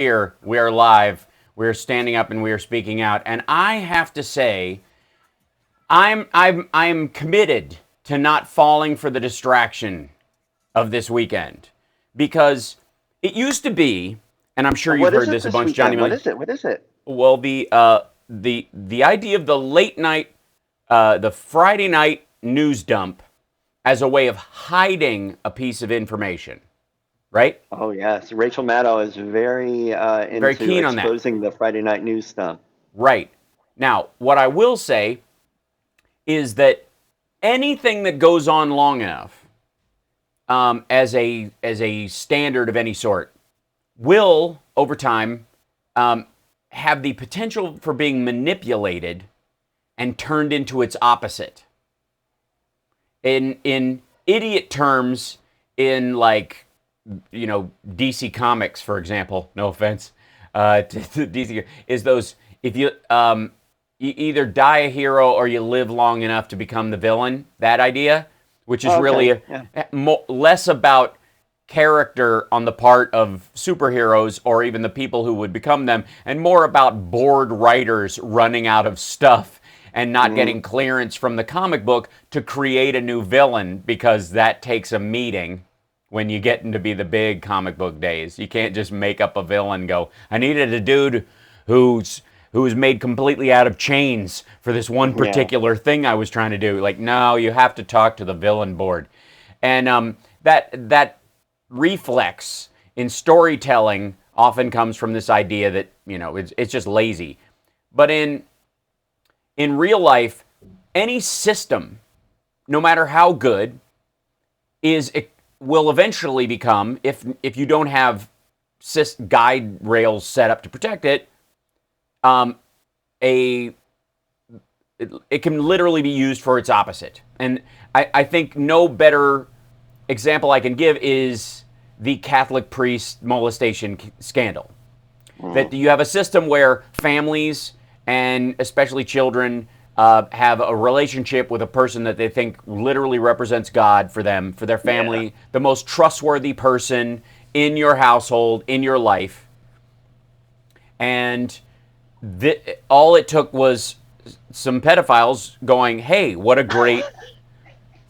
here. We are live. We are standing up and we are speaking out. And I have to say, I'm committed to not falling for the distraction of this weekend, because it used to be, and I'm sure you've What is heard it this a this bunch, Johnny weekend? What Million. is it? What is it? Well, the idea of the late night, the Friday night news dump as a way of hiding a piece of information, right? Oh yes, Rachel Maddow is very Very into keen on that. exposing the Friday night news stuff. Right. Now, what I will say is that anything that goes on long enough, as a standard of any sort, will over time have the potential for being manipulated and turned into its opposite. In idiot terms, in like, DC Comics, for example. No offense to DC, is those, if you you either die a hero or you live long enough to become the villain. That idea, which is really less about character on the part of superheroes or even the people who would become them, and more about bored writers running out of stuff and not getting clearance from the comic book to create a new villain, because that takes a meeting when you get into be the big comic book days. You can't just make up a villain and go, I needed a dude who's made completely out of chains for this one particular thing I was trying to do. Like, no, you have to talk to the villain board. And that reflex in storytelling often comes from this idea that, it's just lazy. But in real life, any system, no matter how good, will eventually become, if you don't have guide rails set up to protect it, it can literally be used for its opposite. And I think no better example I can give is the Catholic priest molestation scandal. That you have a system where families, and especially children, have a relationship with a person that they think literally represents God for them, for their family, the most trustworthy person in your household, in your life. And all it took was some pedophiles going, hey, what a great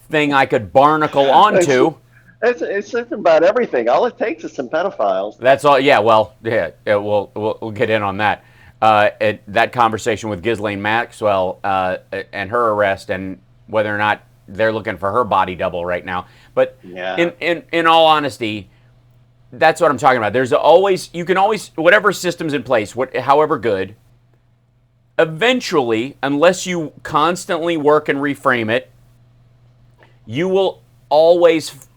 thing I could barnacle onto. It's about everything. All it takes is some pedophiles. That's all. Yeah, well, we'll get in on that. That conversation with Ghislaine Maxwell and her arrest, and whether or not they're looking for her body double right now. But in all honesty, that's what I'm talking about. You can always, whatever system's in place, however good, eventually, unless you constantly work and reframe it, you will always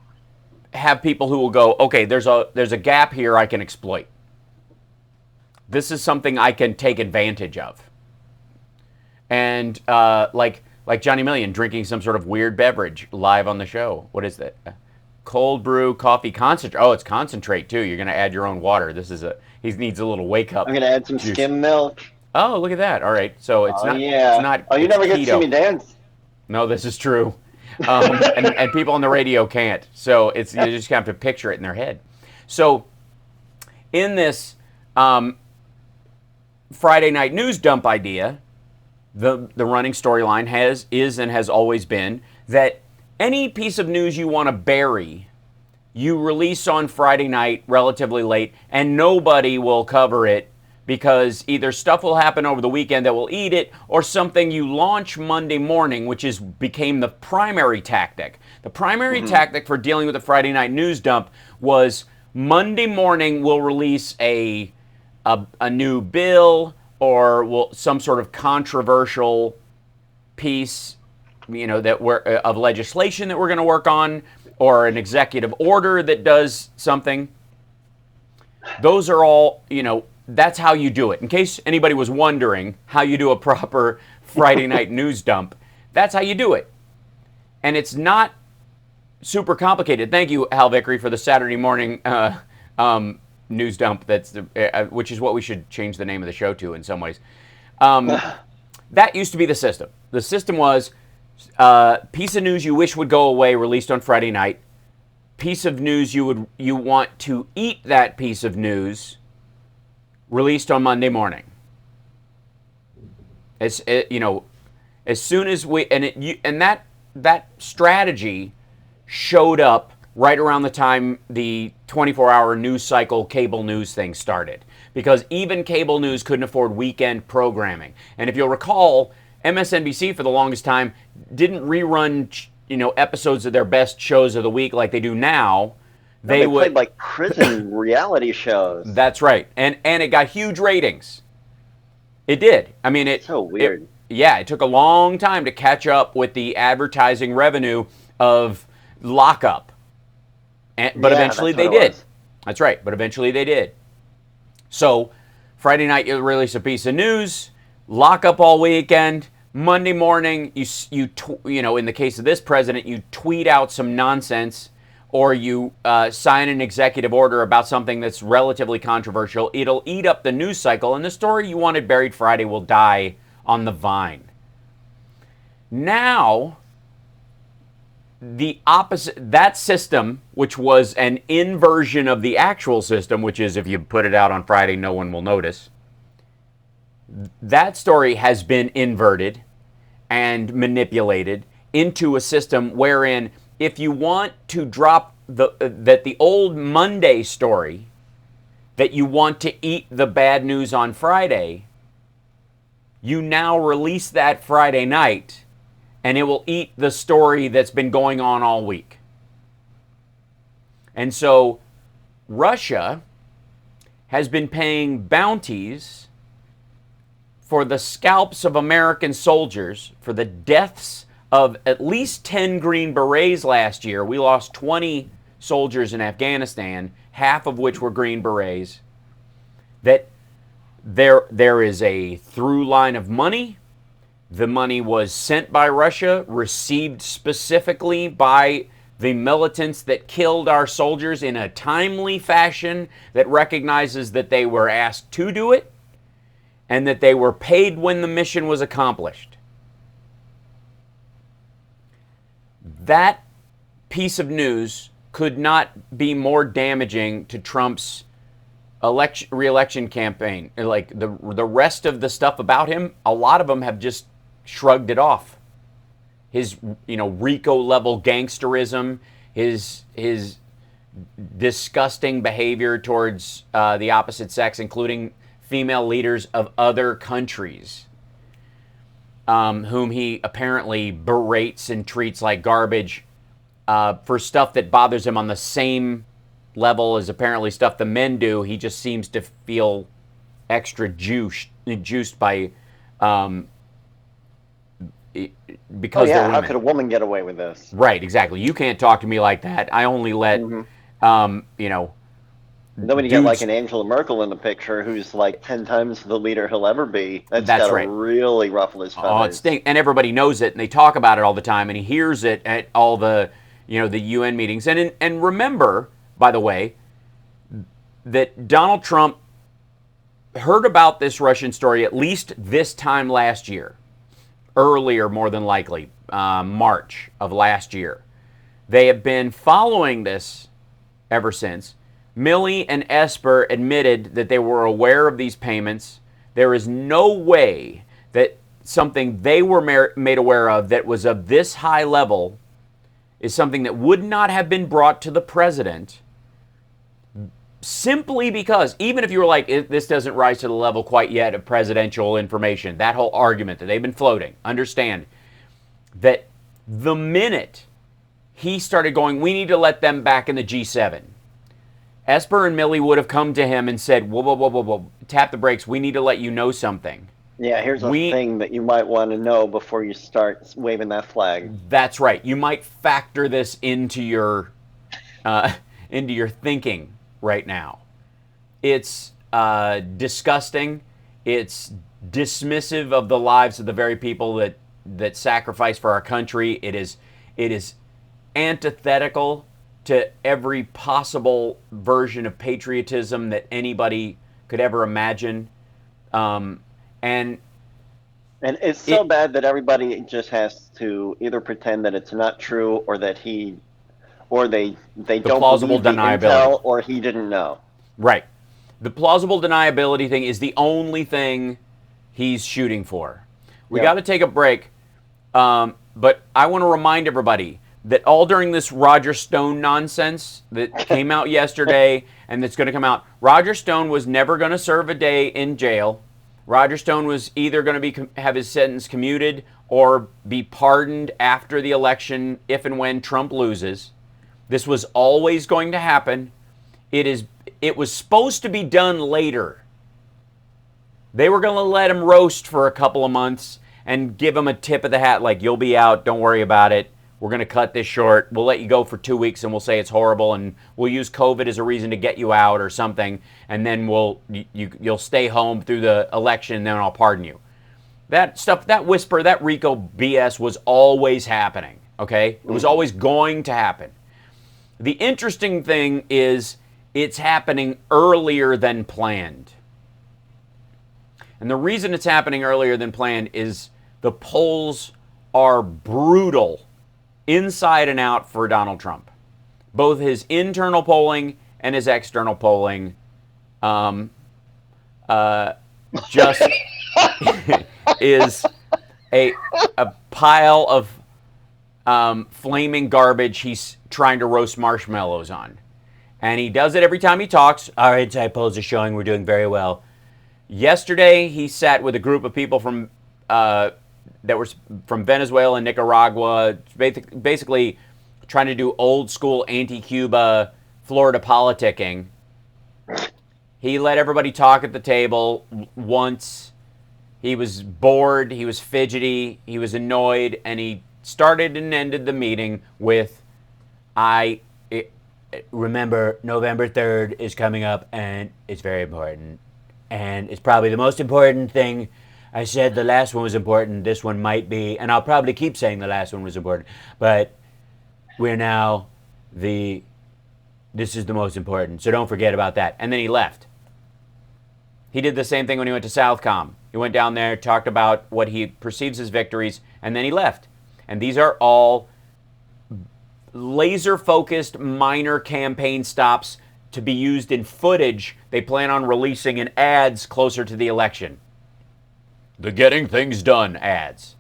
have people who will go, okay, there's a gap here I can exploit. This is something I can take advantage of. And like Johnny Million drinking some sort of weird beverage live on the show. What is that? Cold brew coffee concentrate. Oh, it's concentrate too. You're going to add your own water. He needs a little wake up. I'm going to add some skim milk. Oh, look at that. All right. So it's not. Yeah. It's not. Oh, you never get to see me dance. No, this is true. And people on the radio can't. So you just have to picture it in their head. So in this Friday night news dump idea, the running storyline is and has always been that any piece of news you want to bury, you release on Friday night relatively late, and nobody will cover it, because either stuff will happen over the weekend that will eat it, or something you launch Monday morning, which became the primary tactic. The primary tactic for dealing with the Friday night news dump was Monday morning we'll release a new bill, or some sort of controversial piece, of legislation that we're going to work on, or an executive order that does something. Those are all, that's how you do it. In case anybody was wondering how you do a proper Friday night news dump, that's how you do it. And it's not super complicated. Thank you, Hal Vickery, for the Saturday morning news dump. Which is what we should change the name of the show to in some ways. That used to be the system. The system was piece of news you wish would go away, released on Friday night. Piece of news you want to eat that piece of news, released on Monday morning. As soon as we and that strategy showed up right around the time the 24-hour news cycle cable news thing started, because even cable news couldn't afford weekend programming. And if you'll recall, MSNBC for the longest time didn't rerun episodes of their best shows of the week like they do now. They played like prison reality shows. That's right, and it got huge ratings. It did. I mean, so weird. It took a long time to catch up with the advertising revenue of Lockup, but eventually they did. That's right, but eventually they did. So Friday night you release a piece of news, Lockup all weekend. Monday morning, in the case of this president, you tweet out some nonsense, or you sign an executive order about something that's relatively controversial. It'll eat up the news cycle, and the story you wanted buried Friday will die on the vine. Now, the opposite, that system, which was an inversion of the actual system, which is if you put it out on Friday, no one will notice, that story has been inverted and manipulated into a system wherein if you want to drop the old Monday story, that you want to eat the bad news on Friday, you now release that Friday night, and it will eat the story that's been going on all week. And so Russia has been paying bounties for the scalps of American soldiers, for the deaths of at least 10 Green Berets last year. We lost 20 soldiers in Afghanistan, half of which were Green Berets. That there is a through line of money. The money was sent by Russia, received specifically by the militants that killed our soldiers in a timely fashion that recognizes that they were asked to do it and that they were paid when the mission was accomplished. That piece of news could not be more damaging to Trump's re-election campaign. Like the rest of the stuff about him, a lot of them have just shrugged it off. His RICO level gangsterism, his disgusting behavior towards the opposite sex, including female leaders of other countries, whom he apparently berates and treats like garbage for stuff that bothers him on the same level as apparently stuff the men do. He just seems to feel extra juiced by because they're women. How could a woman get away with this? Right, exactly. You can't talk to me like that. I only let Then when you get like an Angela Merkel in the picture, who's like 10 times the leader he'll ever be, that's gotta really ruffle his feathers. Oh, it stinks, and everybody knows it, and they talk about it all the time, and he hears it at all the the UN meetings. And remember, by the way, that Donald Trump heard about this Russian story at least this time last year, earlier more than likely, March of last year. They have been following this ever since. Milley and Esper admitted that they were aware of these payments. There is no way that something they were made aware of that was of this high level is something that would not have been brought to the president, simply because, even if you were like, this doesn't rise to the level quite yet of presidential information, that whole argument that they've been floating, understand that the minute he started going, we need to let them back in the G7, Esper and Milley would have come to him and said, whoa, tap the brakes. We need to let you know something. Yeah, here's a thing that you might want to know before you start waving that flag. That's right. You might factor this into your thinking right now. It's disgusting. It's dismissive of the lives of the very people that sacrifice for our country. It is antithetical to every possible version of patriotism that anybody could ever imagine. And it's so bad that everybody just has to either pretend that it's not true, or that they don't plausible believe the deniability, intel, or he didn't know. Right. The plausible deniability thing is the only thing he's shooting for. We got to take a break, but I want to remind everybody that all during this Roger Stone nonsense that came out yesterday and that's going to come out, Roger Stone was never going to serve a day in jail. Roger Stone was either going to have his sentence commuted or be pardoned after the election if and when Trump loses. This was always going to happen. It was supposed to be done later. They were going to let him roast for a couple of months and give him a tip of the hat, like, you'll be out, don't worry about it. We're going to cut this short. We'll let you go for 2 weeks and we'll say it's horrible and we'll use COVID as a reason to get you out or something. And then you'll stay home through the election and then I'll pardon you. That stuff, that whisper, that RICO BS was always happening, okay? It was always going to happen. The interesting thing is it's happening earlier than planned. And the reason it's happening earlier than planned is the polls are brutal inside and out for Donald Trump. Both his internal polling and his external polling just is a pile of flaming garbage he's trying to roast marshmallows on. And he does it every time he talks. Our inside polls are showing we're doing very well. Yesterday, he sat with a group of people from that were from Venezuela and Nicaragua, basically trying to do old school anti-Cuba Florida politicking. He let everybody talk at the table once. He was bored, he was fidgety, he was annoyed, and he started and ended the meeting with, remember, November 3rd is coming up, and it's very important. And it's probably the most important thing. I said the last one was important, this one might be, and I'll probably keep saying the last one was important, but we're now this is the most important, so don't forget about that. And then he left. He did the same thing when he went to Southcom. He went down there, talked about what he perceives as victories, and then he left. And these are all laser-focused minor campaign stops to be used in footage they plan on releasing in ads closer to the election. The getting things done ads.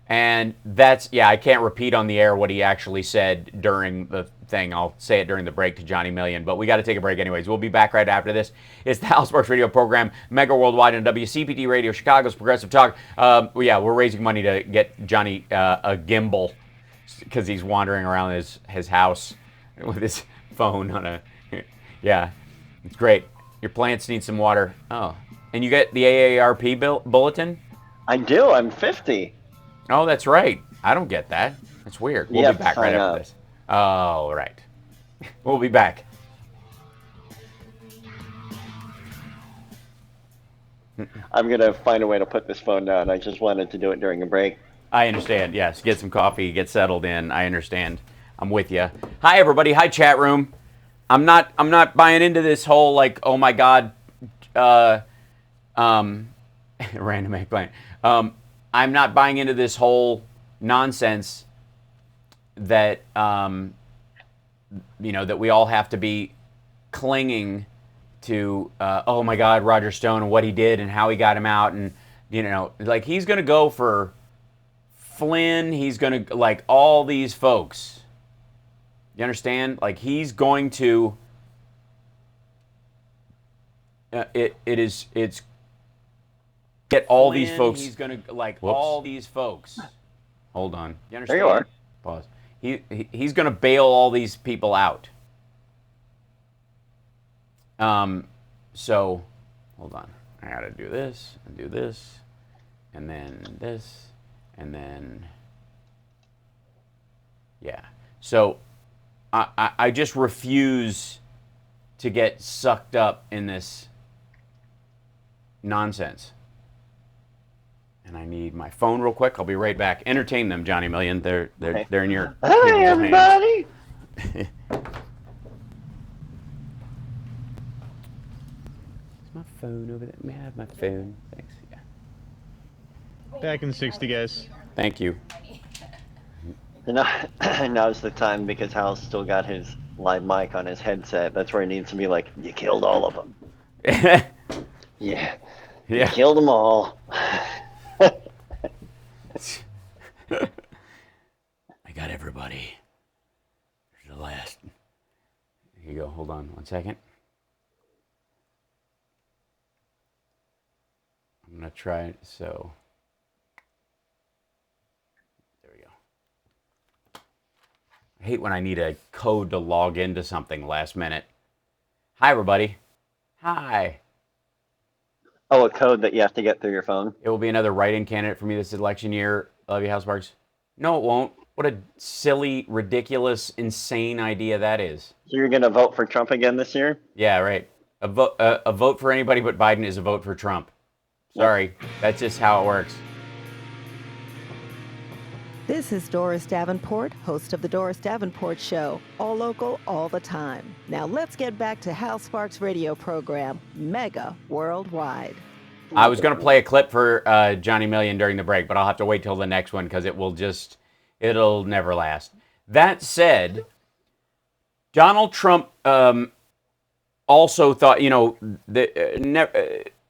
And that's, I can't repeat on the air what he actually said during the thing. I'll say it during the break to Johnny Million, but we got to take a break anyways. We'll be back right after this. It's the Hal Sparks Radio program, mega worldwide on WCPT Radio, Chicago's Progressive Talk. We're raising money to get Johnny a gimbal because he's wandering around his house with his phone on a... Yeah, it's great. Your plants need some water. Oh, and you get the AARP bulletin? I do. I'm 50. Oh, that's right. I don't get that. That's weird. We'll be back right after this. Oh, right. We'll be back. I'm going to find a way to put this phone down. I just wanted to do it during a break. I understand. Yes. Get some coffee. Get settled in. I understand. I'm with you. Hi, everybody. Hi, chat room. I'm not buying into this whole, like, oh, my God, random eggplant. I'm not buying into this whole nonsense that, that we all have to be clinging to, oh my God, Roger Stone and what he did and how he got him out. And, like he's going to go for Flynn. He's going to, like, all these folks. You understand? Like, he's going to, it's get all Flynn, these folks. He's going to, like, all these folks. Hold on. You understand? There you are. Pause. He's going to bail all these people out. So, hold on. I got to do this, and do this, and then this, and then, yeah. So, I just refuse to get sucked up in this nonsense. And I need my phone real quick. I'll be right back. Entertain them, Johnny Million. They're in your Hi, everybody. My phone over there. May I have my phone? Thanks. Yeah. Back in 60, guys. Thank you. Now's the time because Hal's still got his live mic on his headset. That's where he needs to be like, you killed all of them. Yeah. Yeah. Killed them all. I got everybody. There's the last. Here you go. Hold on 1 second. I'm going to try it. So, there we go. I hate when I need a code to log into something last minute. Hi, everybody. Hi. Oh, a code that you have to get through your phone? It will be another write-in candidate for me this election year. Love you, House Sparks. No, it won't. What a silly, ridiculous, insane idea that is. So you're going to vote for Trump again this year? Yeah, right. A vote for anybody but Biden is a vote for Trump. Sorry, that's just how it works. This is Doris Davenport, host of The Doris Davenport Show, all local, all the time. Now let's get back to Hal Sparks' radio program, Mega Worldwide. I was going to play a clip for Johnny Million during the break, but I'll have to wait till the next one because it'll never last. That said, Donald Trump also thought,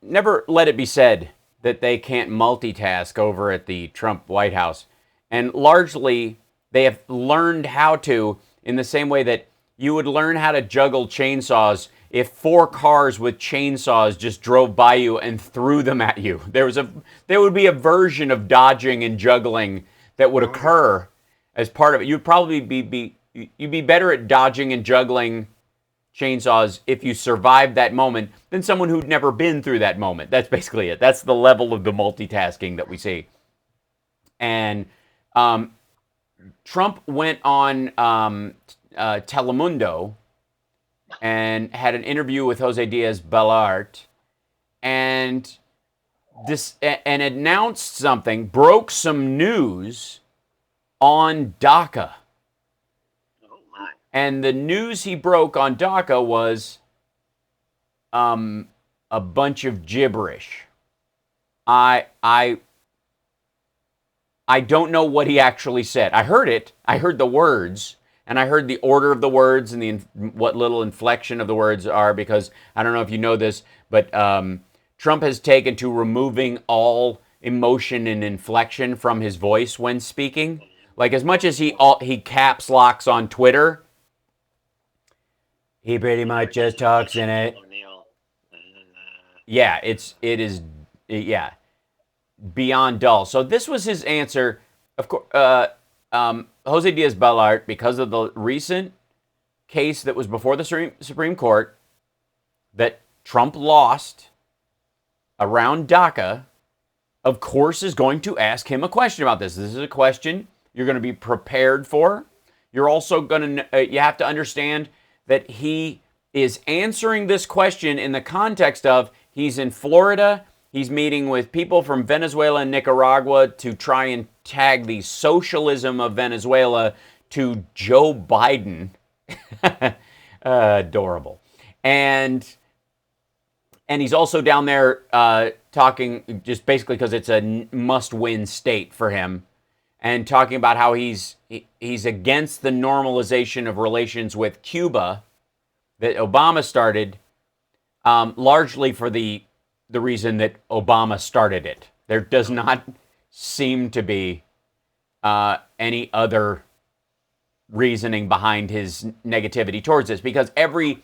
never let it be said that they can't multitask over at the Trump White House. And largely, they have learned how to, in the same way that you would learn how to juggle chainsaws if 4 cars with chainsaws just drove by you and threw them at you. There would be a version of dodging and juggling that would occur as part of it. You'd probably you'd be better at dodging and juggling chainsaws if you survived that moment than someone who'd never been through that moment. That's basically it. That's the level of the multitasking that we see. And Trump went on Telemundo and had an interview with Jose Diaz-Balart and announced something, broke some news on DACA. Oh my. And the news he broke on DACA was a bunch of gibberish. I don't know what he actually said. I heard it. I heard the words, and I heard the order of the words and what little inflection of the words are, because I don't know if you know this, but Trump has taken to removing all emotion and inflection from his voice when speaking. Like, as much as he caps locks on Twitter, he pretty much just talks in it. Yeah, it is beyond dull. So this was his answer. Of course, Jose Diaz-Balart, because of the recent case that was before the Supreme Court that Trump lost around DACA, of course, is going to ask him a question about this. This is a question you're going to be prepared for. You're also going to, you have to understand that he is answering this question in the context of he's in Florida. He's meeting with people from Venezuela and Nicaragua to try and tag the socialism of Venezuela to Joe Biden. Adorable. And he's also down there talking, just basically because it's a must-win state for him, and talking about how he's against the normalization of relations with Cuba that Obama started, largely for the reason that Obama started it. There does not seem to be any other reasoning behind his negativity towards this, because every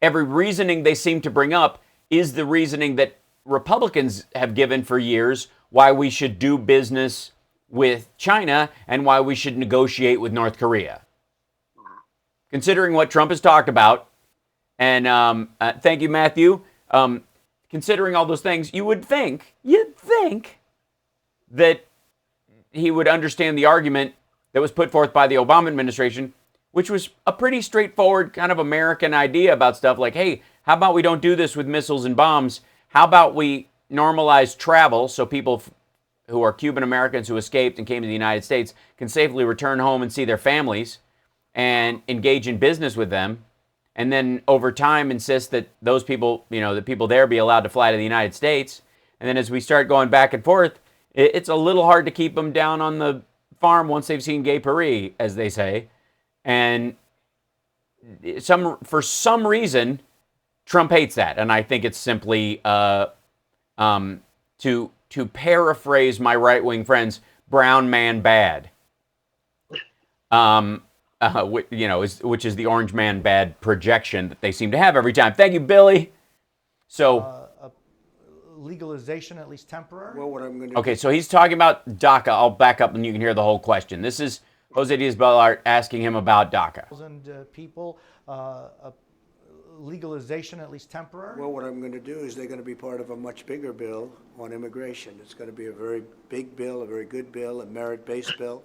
reasoning they seem to bring up is the reasoning that Republicans have given for years why we should do business with China and why we should negotiate with North Korea. Considering what Trump has talked about, and thank you, Matthew, considering all those things, you'd think that he would understand the argument that was put forth by the Obama administration, which was a pretty straightforward kind of American idea about stuff like, hey, how about we don't do this with missiles and bombs? How about we normalize travel so people who are Cuban Americans who escaped and came to the United States can safely return home and see their families and engage in business with them, and then over time insist that those people, the people there be allowed to fly to the United States. And then as we start going back and forth, it's a little hard to keep them down on the farm once they've seen gay Paris, as they say. And for some reason, Trump hates that, and I think it's simply to paraphrase my right-wing friends, brown man bad. Which is the orange man bad projection that they seem to have every time. Thank you, Billy. So, legalization, at least temporary. Well, what I'm going to okay, so he's talking about DACA. I'll back up and you can hear the whole question. This is Jose Diaz-Balart asking him about DACA. People, legalization, at least temporary. Well, what I'm going to do is they're going to be part of a much bigger bill on immigration. It's going to be a very big bill, a very good bill, a merit-based bill,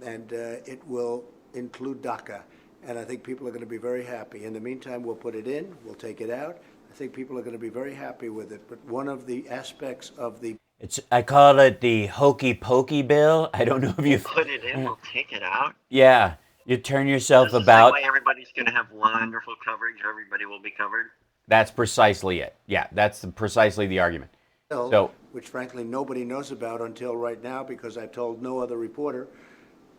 and it will include DACA. And I think people are going to be very happy. In the meantime, we'll put it in, we'll take it out. I think people are going to be very happy with it. But one of the aspects of the I call it the hokey pokey bill. I don't know if you've Put it in, we'll take it out. Yeah, you turn yourself Is this about. the way everybody's going to have wonderful coverage. Everybody will be covered. That's precisely it. Yeah, that's precisely the argument. bill, So, which frankly nobody knows about until right now because I've told no other reporter.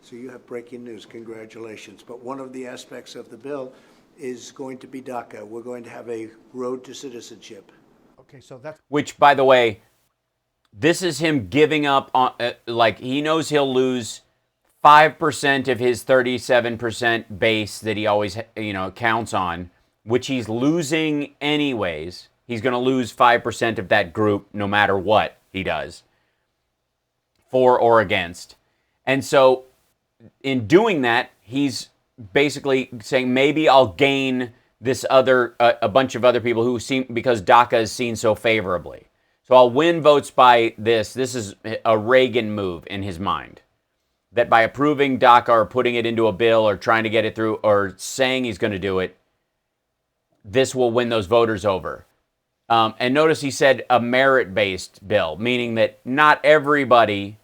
So you have breaking news. Congratulations. But one of the aspects of the bill is going to be DACA. We're going to have a road to citizenship. Okay, so that's which, by the way, this is him giving up on, like, he knows he'll lose 5% of his 37% base that he always, counts on, which he's losing anyways. He's going to lose 5% of that group no matter what he does, for or against. And so, in doing that, he's basically saying maybe I'll gain this other, a bunch of other people who seem, because DACA is seen so favorably. So I'll win votes by this. This is a Reagan move in his mind. That by approving DACA or putting it into a bill or trying to get it through or saying he's going to do it, this will win those voters over. And notice he said a merit-based bill, meaning that not everybody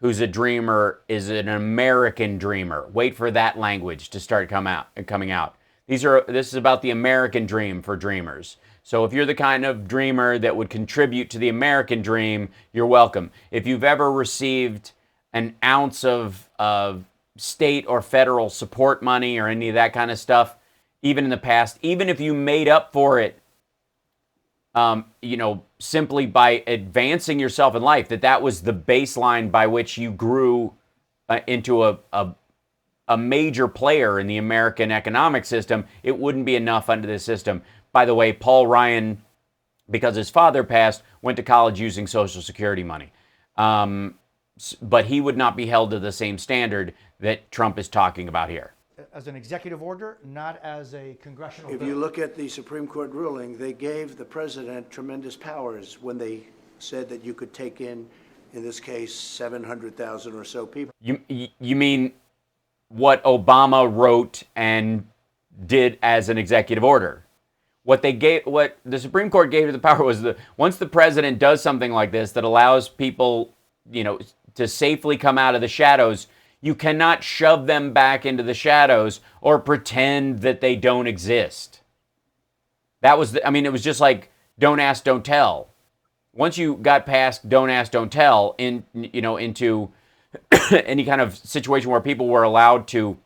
who's a dreamer is an American dreamer. Wait for that language to start coming out. This is about the American dream for dreamers. So if you're the kind of dreamer that would contribute to the American dream, you're welcome. If you've ever received an ounce of state or federal support money or any of that kind of stuff, even in the past, even if you made up for it, simply by advancing yourself in life, that was the baseline by which you grew into a major player in the American economic system, it wouldn't be enough under this system. By the way, Paul Ryan, because his father passed, went to college using Social Security money. But he would not be held to the same standard that Trump is talking about here. as an executive order, not as a congressional If bill. you look at the Supreme Court ruling, they gave the president tremendous powers when they said that you could take in this case, 700,000 or so people. You mean what Obama wrote and did as an executive order? What the Supreme Court gave to the power was once the president does something like this that allows people, to safely come out of the shadows, you cannot shove them back into the shadows or pretend that they don't exist. That was, it was just like don't ask, don't tell. Once you got past don't ask, don't tell into any kind of situation where people were allowed to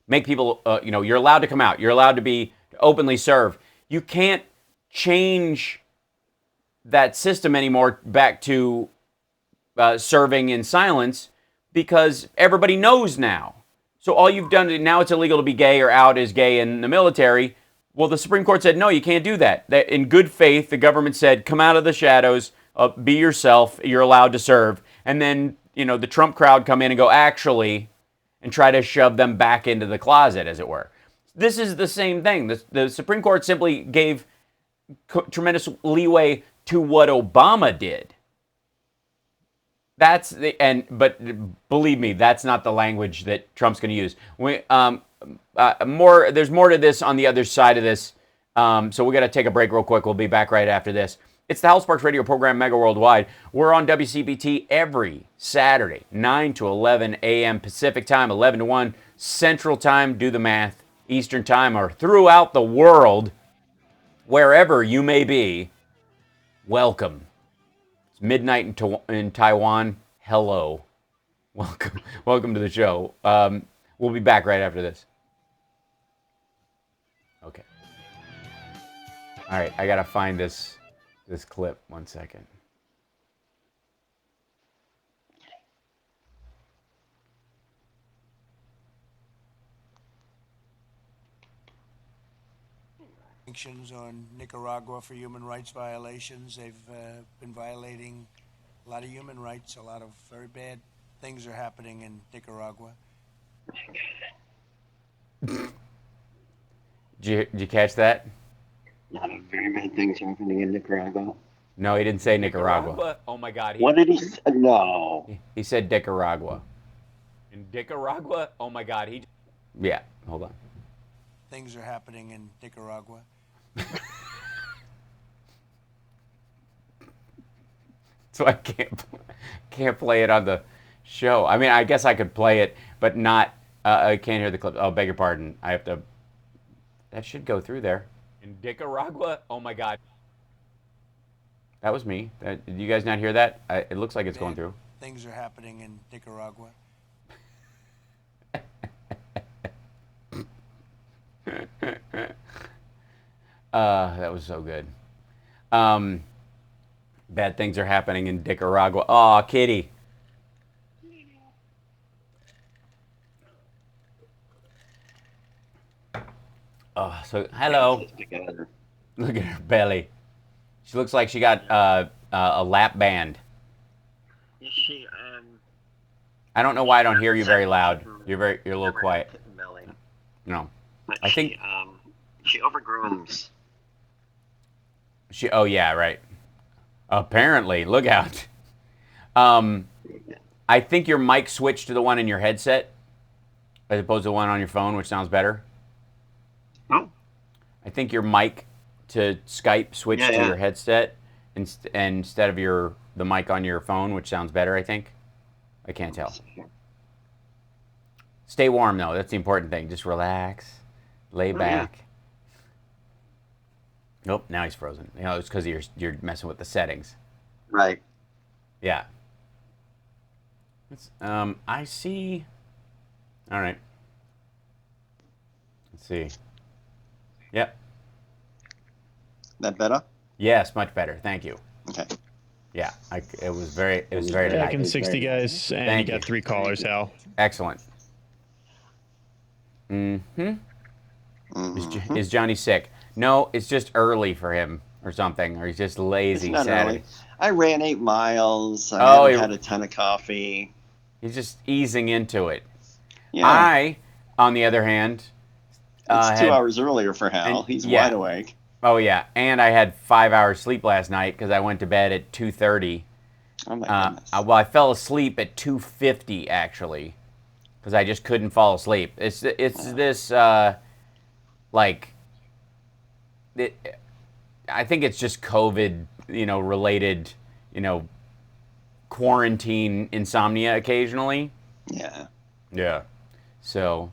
make people, you're allowed to come out, you're allowed to be openly serve. You can't change that system anymore back to serving in silence because everybody knows now. So all you've done, now it's illegal to be gay or out as gay in the military. Well, the Supreme Court said, no, you can't do that. In good faith, the government said, come out of the shadows, be yourself, you're allowed to serve. And then, the Trump crowd come in and go, actually, and try to shove them back into the closet, as it were. This is the same thing. The Supreme Court simply gave tremendous leeway to what Obama did. But believe me, that's not the language that Trump's going to use. There's more to this on the other side of this. So we got to take a break real quick. We'll be back right after this. It's the Hal Sparks radio program, Mega Worldwide. We're on WCPT every Saturday, 9 to 11 a.m. Pacific time, 11 to 1 Central time, do the math, Eastern time, or throughout the world, wherever you may be. Welcome. It's midnight in Taiwan. Hello. Welcome to the show. We'll be back right after this. Okay. All right, I gotta find this clip. 1 second. Sanctions on Nicaragua for human rights violations. They've been violating a lot of human rights. A lot of very bad things are happening in Nicaragua. Did you catch that? A lot of very bad things happening in Nicaragua. No, he didn't say Nicaragua. Oh my God. What did he say? No. He said Nicaragua. In Nicaragua? Oh my God. Yeah, hold on. Things are happening in Nicaragua. So I can't play it on the show. I mean, I guess I could play it, but not. I can't hear the clip. Oh, beg your pardon. I have to. That should go through there. In Nicaragua? Oh my God. That was me. Did you guys not hear that? It looks like it's going through. Things are happening in Nicaragua. That was so good. Bad things are happening in Nicaragua. Aw, kitty. Oh, so hello. Look at her belly. She looks like she got a lap band. Is she? I don't know why I don't hear you very loud. You're a little quiet. No, I think she overgrooms. Oh yeah, right. Apparently, look out. I think your mic switched to the one in your headset as opposed to the one on your phone, which sounds better. Oh. I think your mic to Skype switched to your headset instead of the mic on your phone, which sounds better, I think. I can't tell. Stay warm, though. That's the important thing. Just relax. Lay back. Nope, now he's frozen. You know, it's because you're messing with the settings. Right. Yeah. I see. All right. Let's see. Yep. That better? Yes, much better. Thank you. Okay. Yeah, it was very Back in nice. 60, guys, and Thank you got you. 3 callers, Hal. Excellent. Is Johnny sick? No, it's just early for him or something, or he's just lazy. It's not Saturday. early. I ran 8 miles. I haven't had a ton of coffee. He's just easing into it. Yeah. I, on the other hand, it's 2 hours earlier for Hal. He's wide awake. Oh yeah, and I had 5 hours sleep last night because I went to bed at 2:30. Oh my goodness. Well, I fell asleep at 2:50 actually, because I just couldn't fall asleep. It's this like. I think it's just COVID, related, quarantine insomnia occasionally. Yeah. Yeah. So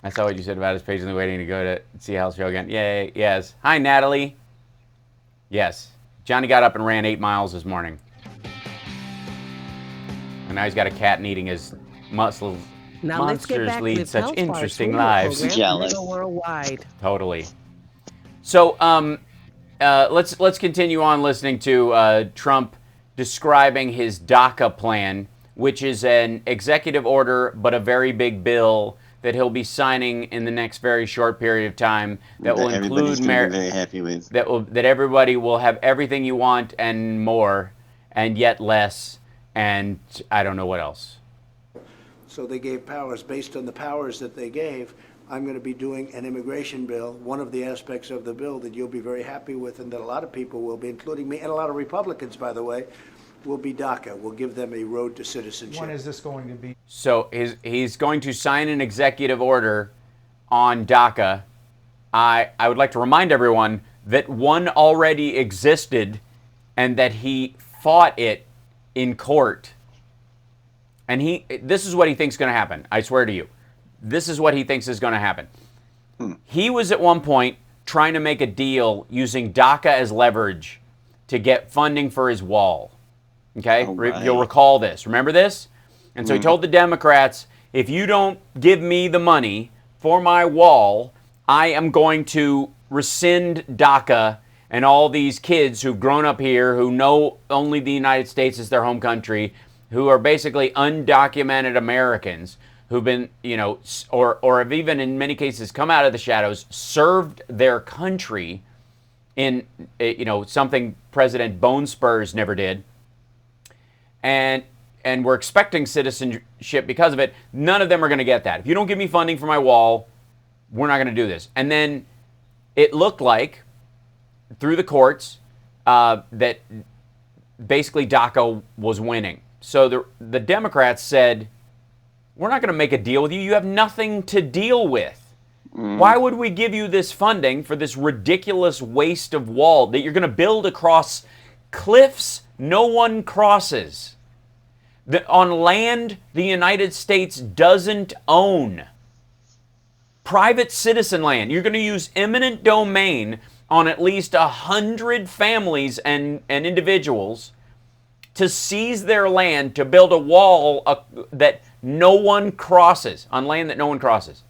I saw what you said about his patiently waiting to go to see Hal's show again. Yay. Yes. Hi, Natalie. Yes. Johnny got up and ran 8 miles this morning. And now he's got a cat and eating his muscles. Now let's get back lead to such Hell's interesting Parts lives. program, Jealous. Mega Worldwide. Totally. So let's continue on listening to Trump describing his DACA plan, which is an executive order but a very big bill that he'll be signing in the next very short period of time that will include very happy with. that everybody will have everything you want and more, and yet less, and I don't know what else. So they gave powers. Based on the powers that they gave, I'm going to be doing an immigration bill. One of the aspects of the bill that you'll be very happy with and that a lot of people will be, including me, and a lot of Republicans, by the way, will be DACA. We'll give them a road to citizenship. When is this going to be? So he's going to sign an executive order on DACA. I would like to remind everyone that one already existed and that he fought it in court. And this is what he thinks is going to happen. I swear to you. This is what he thinks is going to happen. He was at one point trying to make a deal using DACA as leverage to get funding for his wall. Okay? Right. You'll recall this. Remember this? And so he told the Democrats, if you don't give me the money for my wall, I am going to rescind DACA, and all these kids who've grown up here, who know only the United States is their home country, who are basically undocumented Americans, who've been, or have even in many cases come out of the shadows, served their country in, something President Bone Spurs never did, and we're expecting citizenship because of it. None of them are going to get that. If you don't give me funding for my wall, we're not going to do this. And then it looked like, through the courts, that basically DACA was winning. So the Democrats said, we're not going to make a deal with you. You have nothing to deal with. Why would we give you this funding for this ridiculous waste of wall that you're going to build across cliffs no one crosses, on land the United States doesn't own? Private citizen land. You're going to use eminent domain on at least 100 families and individuals to seize their land, to build a wall that no one crosses, on land that no one crosses.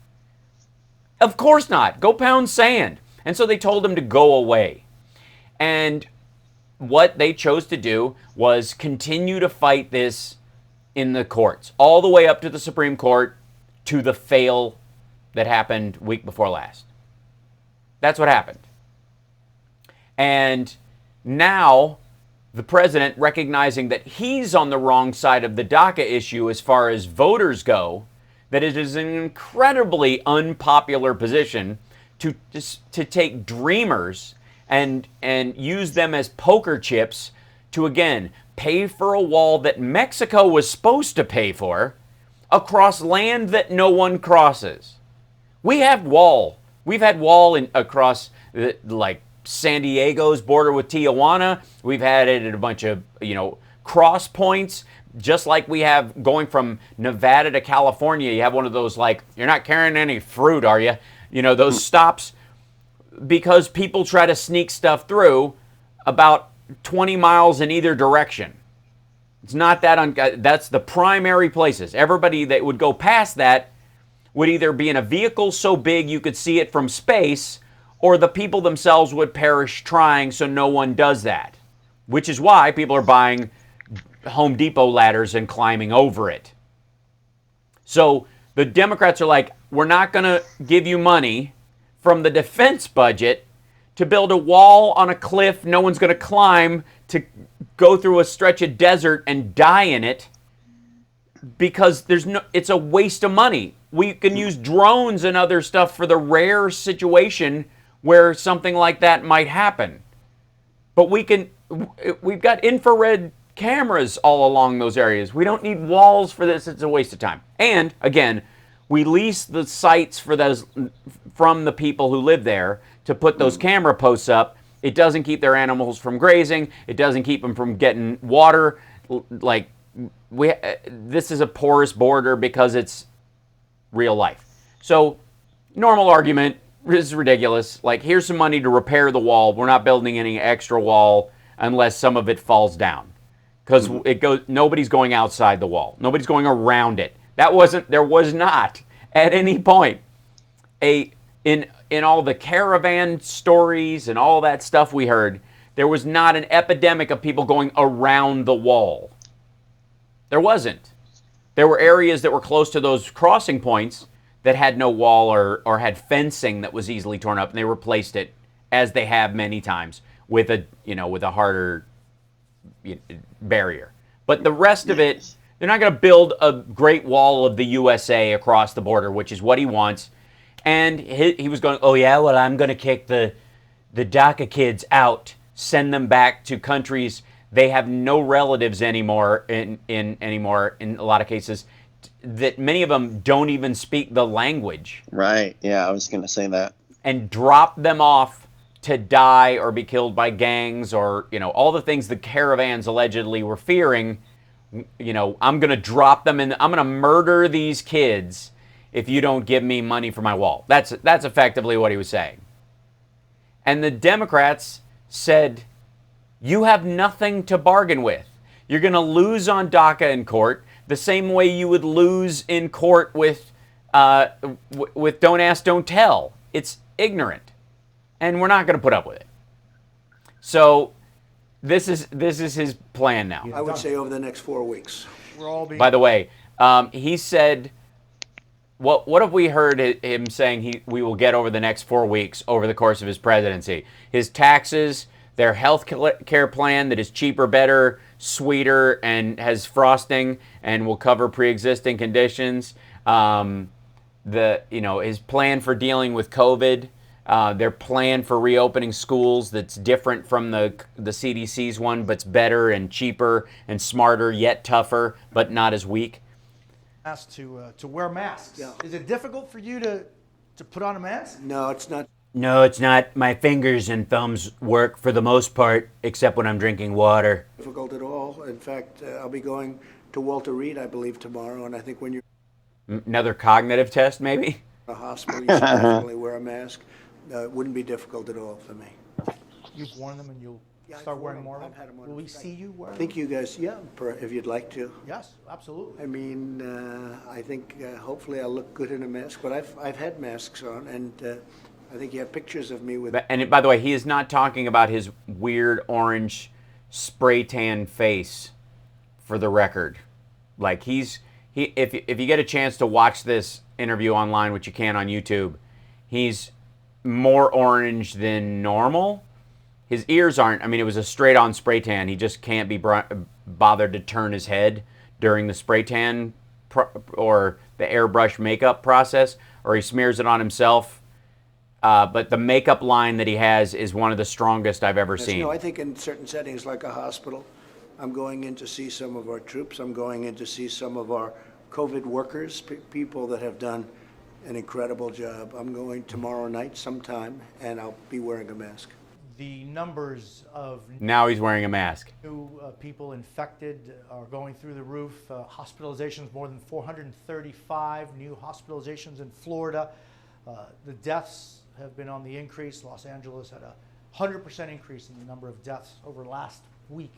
Of course not. Go pound sand. And so they told him to go away. And what they chose to do was continue to fight this in the courts, all the way up to the Supreme Court, to the fail that happened week before last. That's what happened. And now the president, recognizing that he's on the wrong side of the DACA issue as far as voters go, that it is an incredibly unpopular position to take dreamers and use them as poker chips to, again, pay for a wall that Mexico was supposed to pay for across land that no one crosses. We have wall. We've had wall across like San Diego's border with Tijuana. We've had it at a bunch of, cross points. Just like we have going from Nevada to California, you have one of those, like, you're not carrying any fruit, are you? Those stops, because people try to sneak stuff through about 20 miles in either direction. It's not that, that's the primary places. Everybody that would go past that would either be in a vehicle so big you could see it from space, or the people themselves would perish trying, so no one does that. Which is why people are buying Home Depot ladders and climbing over it. So the Democrats are like, we're not going to give you money from the defense budget to build a wall on a cliff no one's going to climb, to go through a stretch of desert and die in it, because it's a waste of money. We can use drones and other stuff for the rare situation where something like that might happen. But we've got infrared cameras all along those areas. We don't need walls for this. It's a waste of time. And again, we lease the sites for those from the people who live there to put those camera posts up. It doesn't keep their animals from grazing. It doesn't keep them from getting water. Like, this is a porous border because it's real life. So, normal argument. This is ridiculous. Like, here's some money to repair the wall. We're not building any extra wall unless some of it falls down. Because nobody's going outside the wall. Nobody's going around it. There was not at any point in all the caravan stories and all that stuff we heard, there was not an epidemic of people going around the wall. There wasn't. There were areas that were close to those crossing points that had no wall or had fencing that was easily torn up, and they replaced it, as they have many times, with a harder barrier. But the rest of it, they're not going to build a great wall of the USA across the border, which is what he wants. And he was going, oh yeah, well, I'm going to kick the DACA kids out, send them back to countries they have no relatives anymore in a lot of cases, that many of them don't even speak the language. Right. Yeah, I was going to say that. And drop them off to die or be killed by gangs, or all the things the caravans allegedly were fearing. I'm going to drop them in. I'm going to murder these kids if you don't give me money for my wall. That's effectively what he was saying. And the Democrats said, you have nothing to bargain with. You're going to lose on DACA in court the same way you would lose in court with Don't Ask, Don't Tell. It's ignorant. and we're not going to put up with it. So this is his plan now. I would say over the next 4 weeks. We're all being. By the way, he said, what have we heard him saying we will get over the next 4 weeks over the course of his presidency? His taxes, their health care plan that is cheaper, better, sweeter, and has frosting and will cover pre-existing conditions. His plan for dealing with COVID, their plan for reopening schools that's different from the CDC's one, but's better and cheaper and smarter, yet tougher, but not as weak. Asked to wear masks. Yeah. Is it difficult for you to put on a mask? No, it's not. No, it's not. My fingers and thumbs work for the most part, except when I'm drinking water. Difficult at all. In fact, I'll be going to Walter Reed, I believe, tomorrow, and I think when you're Another cognitive test, maybe? in a hospital, you should definitely wear a mask. It wouldn't be difficult at all for me. You've worn them and you'll Yeah, start I've wearing worn more them. of I've had them? them on. Will we see you wear I them? think you guys, if you'd like to. Yes, absolutely. I mean, I think hopefully I'll look good in a mask, but I've had masks on, and I think you have pictures of me with. And by the way, he is not talking about his weird orange spray tan face, for the record. Like if you get a chance to watch this interview online, which you can on YouTube, he's more orange than normal. His ears aren't. I mean, it was a straight-on spray tan. He just can't be bothered to turn his head during the spray tan or the airbrush makeup process, or he smears it on himself. But the makeup line that he has is one of the strongest I've ever seen. No, I think in certain settings like a hospital, I'm going in to see some of our troops. I'm going in to see some of our COVID workers, people that have done an incredible job. I'm going tomorrow night sometime, and I'll be wearing a mask. The numbers of Now he's wearing a mask. new people infected are going through the roof. Hospitalizations, more than 435 new hospitalizations in Florida. The deaths have been on the increase. Los Angeles had a 100% increase in the number of deaths over last week.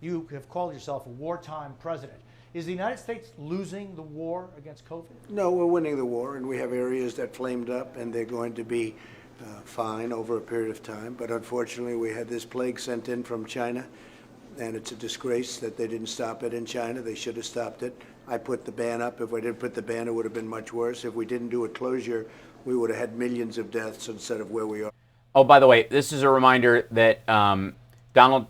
You have called yourself a wartime president. Is the United States losing the war against COVID? No, we're winning the war, and we have areas that flamed up, and they're going to be fine over a period of time. But unfortunately, we had this plague sent in from China, and it's a disgrace that they didn't stop it in China. They should have stopped it. I put the ban up. If we didn't put the ban, it would have been much worse. If we didn't do a closure, we would have had millions of deaths instead of where we are. Oh, by the way, this is a reminder that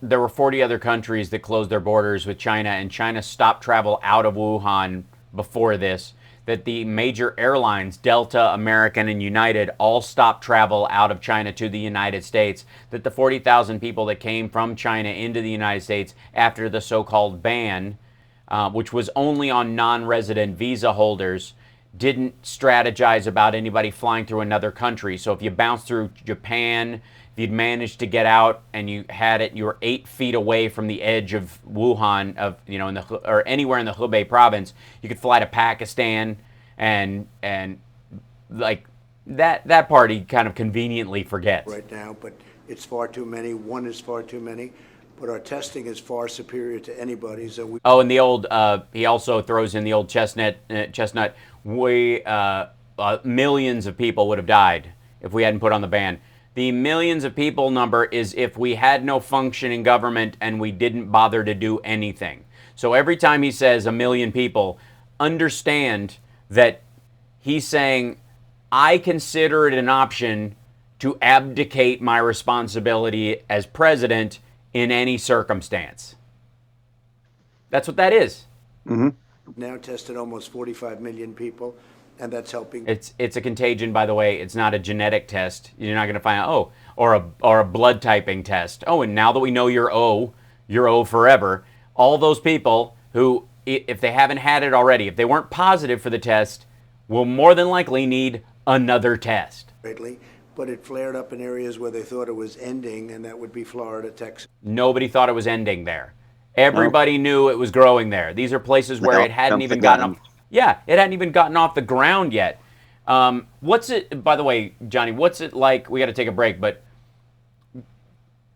there were 40 other countries that closed their borders with China, and China stopped travel out of Wuhan before this. That the major airlines, Delta, American, and United, all stopped travel out of China to the United States. That the 40,000 people that came from China into the United States after the so-called ban, which was only on non-resident visa holders, didn't strategize about anybody flying through another country. So if you bounced through Japan, if you'd managed to get out and you were 8 feet away from the edge of Wuhan, or anywhere in the Hubei province, you could fly to Pakistan, and like that part he kind of conveniently forgets. Right now, but it's far too many. One is far too many. But our testing is far superior to anybody's. And and the old he also throws in the old chestnut. Millions of people would have died if we hadn't put on the ban. The millions of people number is if we had no functioning government and we didn't bother to do anything. So every time he says a million people, understand that he's saying, I consider it an option to abdicate my responsibility as president in any circumstance. That's what that is. Mm-hmm. Now tested almost 45 million people, and that's helping. It's a contagion, by the way. It's not a genetic test. You're not going to find out, or a blood typing test. Oh, and now that we know you're O forever. All those people who, if they haven't had it already, if they weren't positive for the test, will more than likely need another test. Greatly, but it flared up in areas where they thought it was ending, and that would be Florida, Texas. Nobody thought it was ending there. Everybody knew it was growing there. These are places where it hadn't even gotten off. Yeah, it hadn't even gotten off the ground yet. What's it? By the way, Johnny, what's it like? We got to take a break, but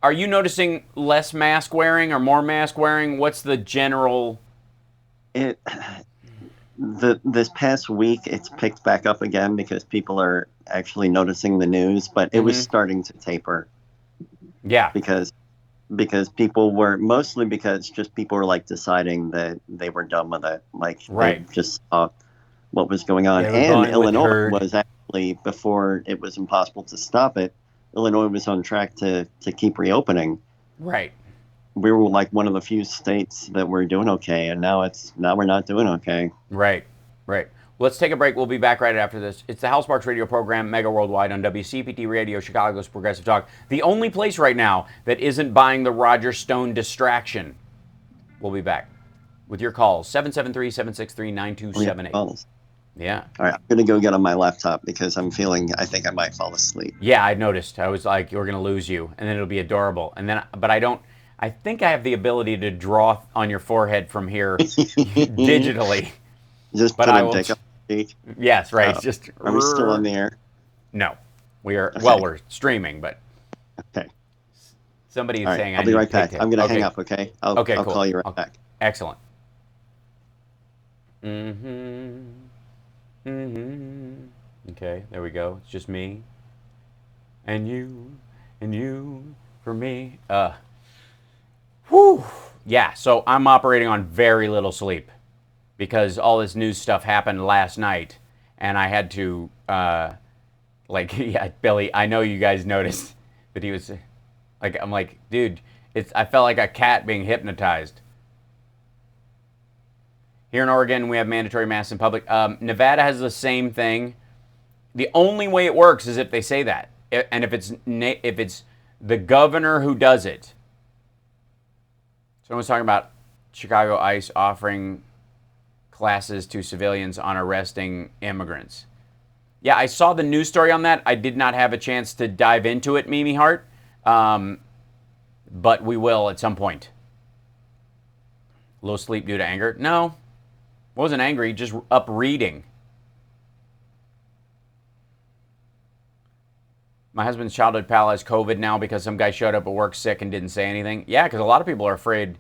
are you noticing less mask wearing or more mask wearing? What's the general? This past week, it's picked back up again because people are actually noticing the news, but it was starting to taper. Yeah. Because people were like deciding that they were done with it. Like they just saw what was going on. They were And going with the Illinois herd. was actually, before it was impossible to stop it, Illinois was on track to keep reopening. Right. We were like one of the few states that were doing okay, and now we're not doing okay. Right. Let's take a break. We'll be back right after this. It's the Hal Sparks radio program, Mega Worldwide on WCPT Radio, Chicago's Progressive Talk. The only place right now that isn't buying the Roger Stone distraction. We'll be back with your calls, 773-763-9278. Yeah. All right, I'm going to go get on my laptop because I think I might fall asleep. Yeah, I noticed. I was like, we're going to lose you, and then it'll be adorable. But I think I have the ability to draw on your forehead from here digitally. Just put a dick up. Yes, right. Are we still on the air? No, we are. Okay. Well, we're streaming, but okay. Somebody is All right, saying I'll be right back. I'm going to hang up. Okay. I'll cool. call you right back. Excellent. Okay, there we go. It's just me and you for me. Whew. Yeah. So I'm operating on very little sleep, because all this news stuff happened last night, and I had to, Billy, I know you guys noticed that he was, I'm like, dude, I felt like a cat being hypnotized. Here in Oregon, we have mandatory masks in public. Nevada has the same thing. The only way it works is if they say that, and if it's the governor who does it. Someone's talking about Chicago ICE offering classes to civilians on arresting immigrants. Yeah, I saw the news story on that. I did not have a chance to dive into it, Mimi Hart, but we will at some point. Low sleep due to anger? No, wasn't angry, just up reading. My husband's childhood pal has COVID now because some guy showed up at work sick and didn't say anything. Yeah, because a lot of people are afraid.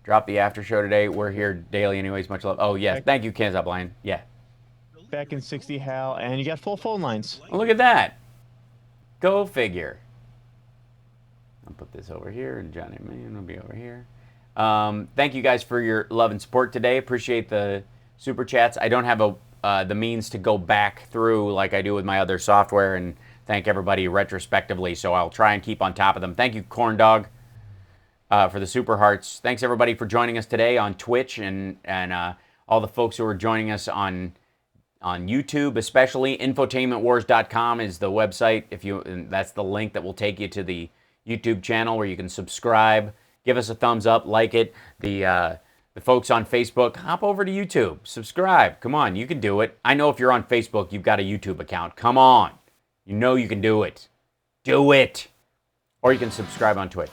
Drop the after show today. We're here daily anyways. Much love. Oh, yes. Thank you, Can't Stop Lying. Yeah. Back in 60, Hal, and you got full phone lines. Oh, look at that. Go figure. I'll put this over here, and Johnny Man will be over here. Thank you guys for your love and support today. Appreciate the super chats. I don't have the means to go back through like I do with my other software and thank everybody retrospectively, so I'll try and keep on top of them. Thank you, Corn Dog, for the super hearts. Thanks everybody for joining us today on Twitch and all the folks who are joining us on YouTube, especially. Infotainmentwars.com is the website. That's the link that will take you to the YouTube channel where you can subscribe. Give us a thumbs up, like it. The folks on Facebook, hop over to YouTube, subscribe. Come on, you can do it. I know if you're on Facebook, you've got a YouTube account. Come on, you know you can do it. Do it. Or you can subscribe on Twitch.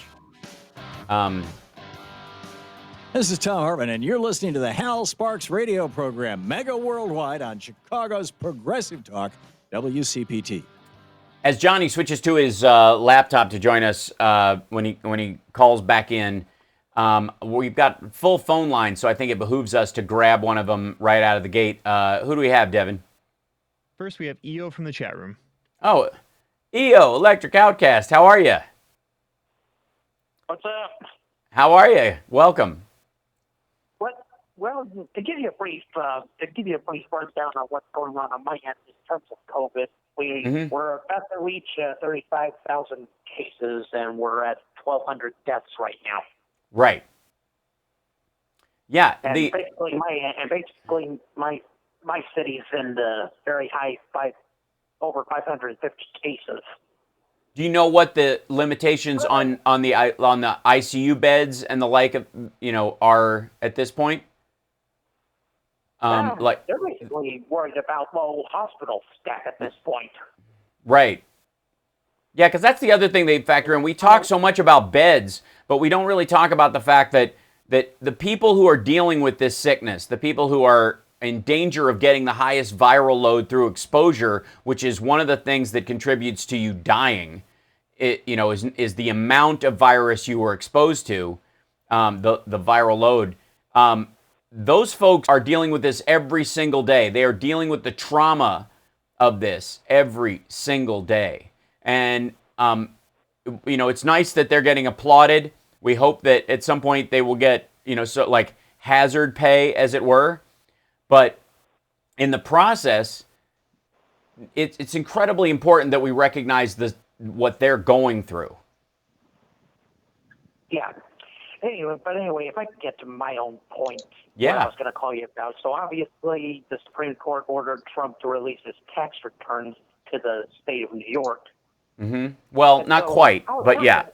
This is Tom Hartman, and you're listening to the Hal Sparks radio program, Mega Worldwide on Chicago's Progressive Talk, WCPT. As Johnny switches to his laptop to join us when he calls back in, we've got full phone lines, so I think it behooves us to grab one of them right out of the gate. Who do we have, Devin? First, we have EO from the chat room. Oh, EO, Electric Outcast, how are you? What's up? How are you? Welcome. Well, to give you a brief rundown on what's going on my end in terms of COVID, we're about to reach 35,000 cases, and we're at 1,200 deaths right now. Right. Yeah. And basically, my city's in the very high over 550 cases. Do you know what the limitations on the ICU beds and the like are at this point? They're basically worried about low hospital staff at this point. Right. Yeah, because that's the other thing they factor in. We talk so much about beds, but we don't really talk about the fact that the people who are dealing with this sickness, the people who are in danger of getting the highest viral load through exposure, which is one of the things that contributes to you dying, is the amount of virus you were exposed to, the viral load. Those folks are dealing with this every single day. They are dealing with the trauma of this every single day. And, it's nice that they're getting applauded. We hope that at some point they will get, so like hazard pay, as it were. But in the process, it's incredibly important that we recognize what they're going through. Yeah. Anyway, if I could get to my own point, yeah, what I was going to call you about. So obviously, the Supreme Court ordered Trump to release his tax returns to the state of New York. Mm-hmm. Well, not quite, but yeah.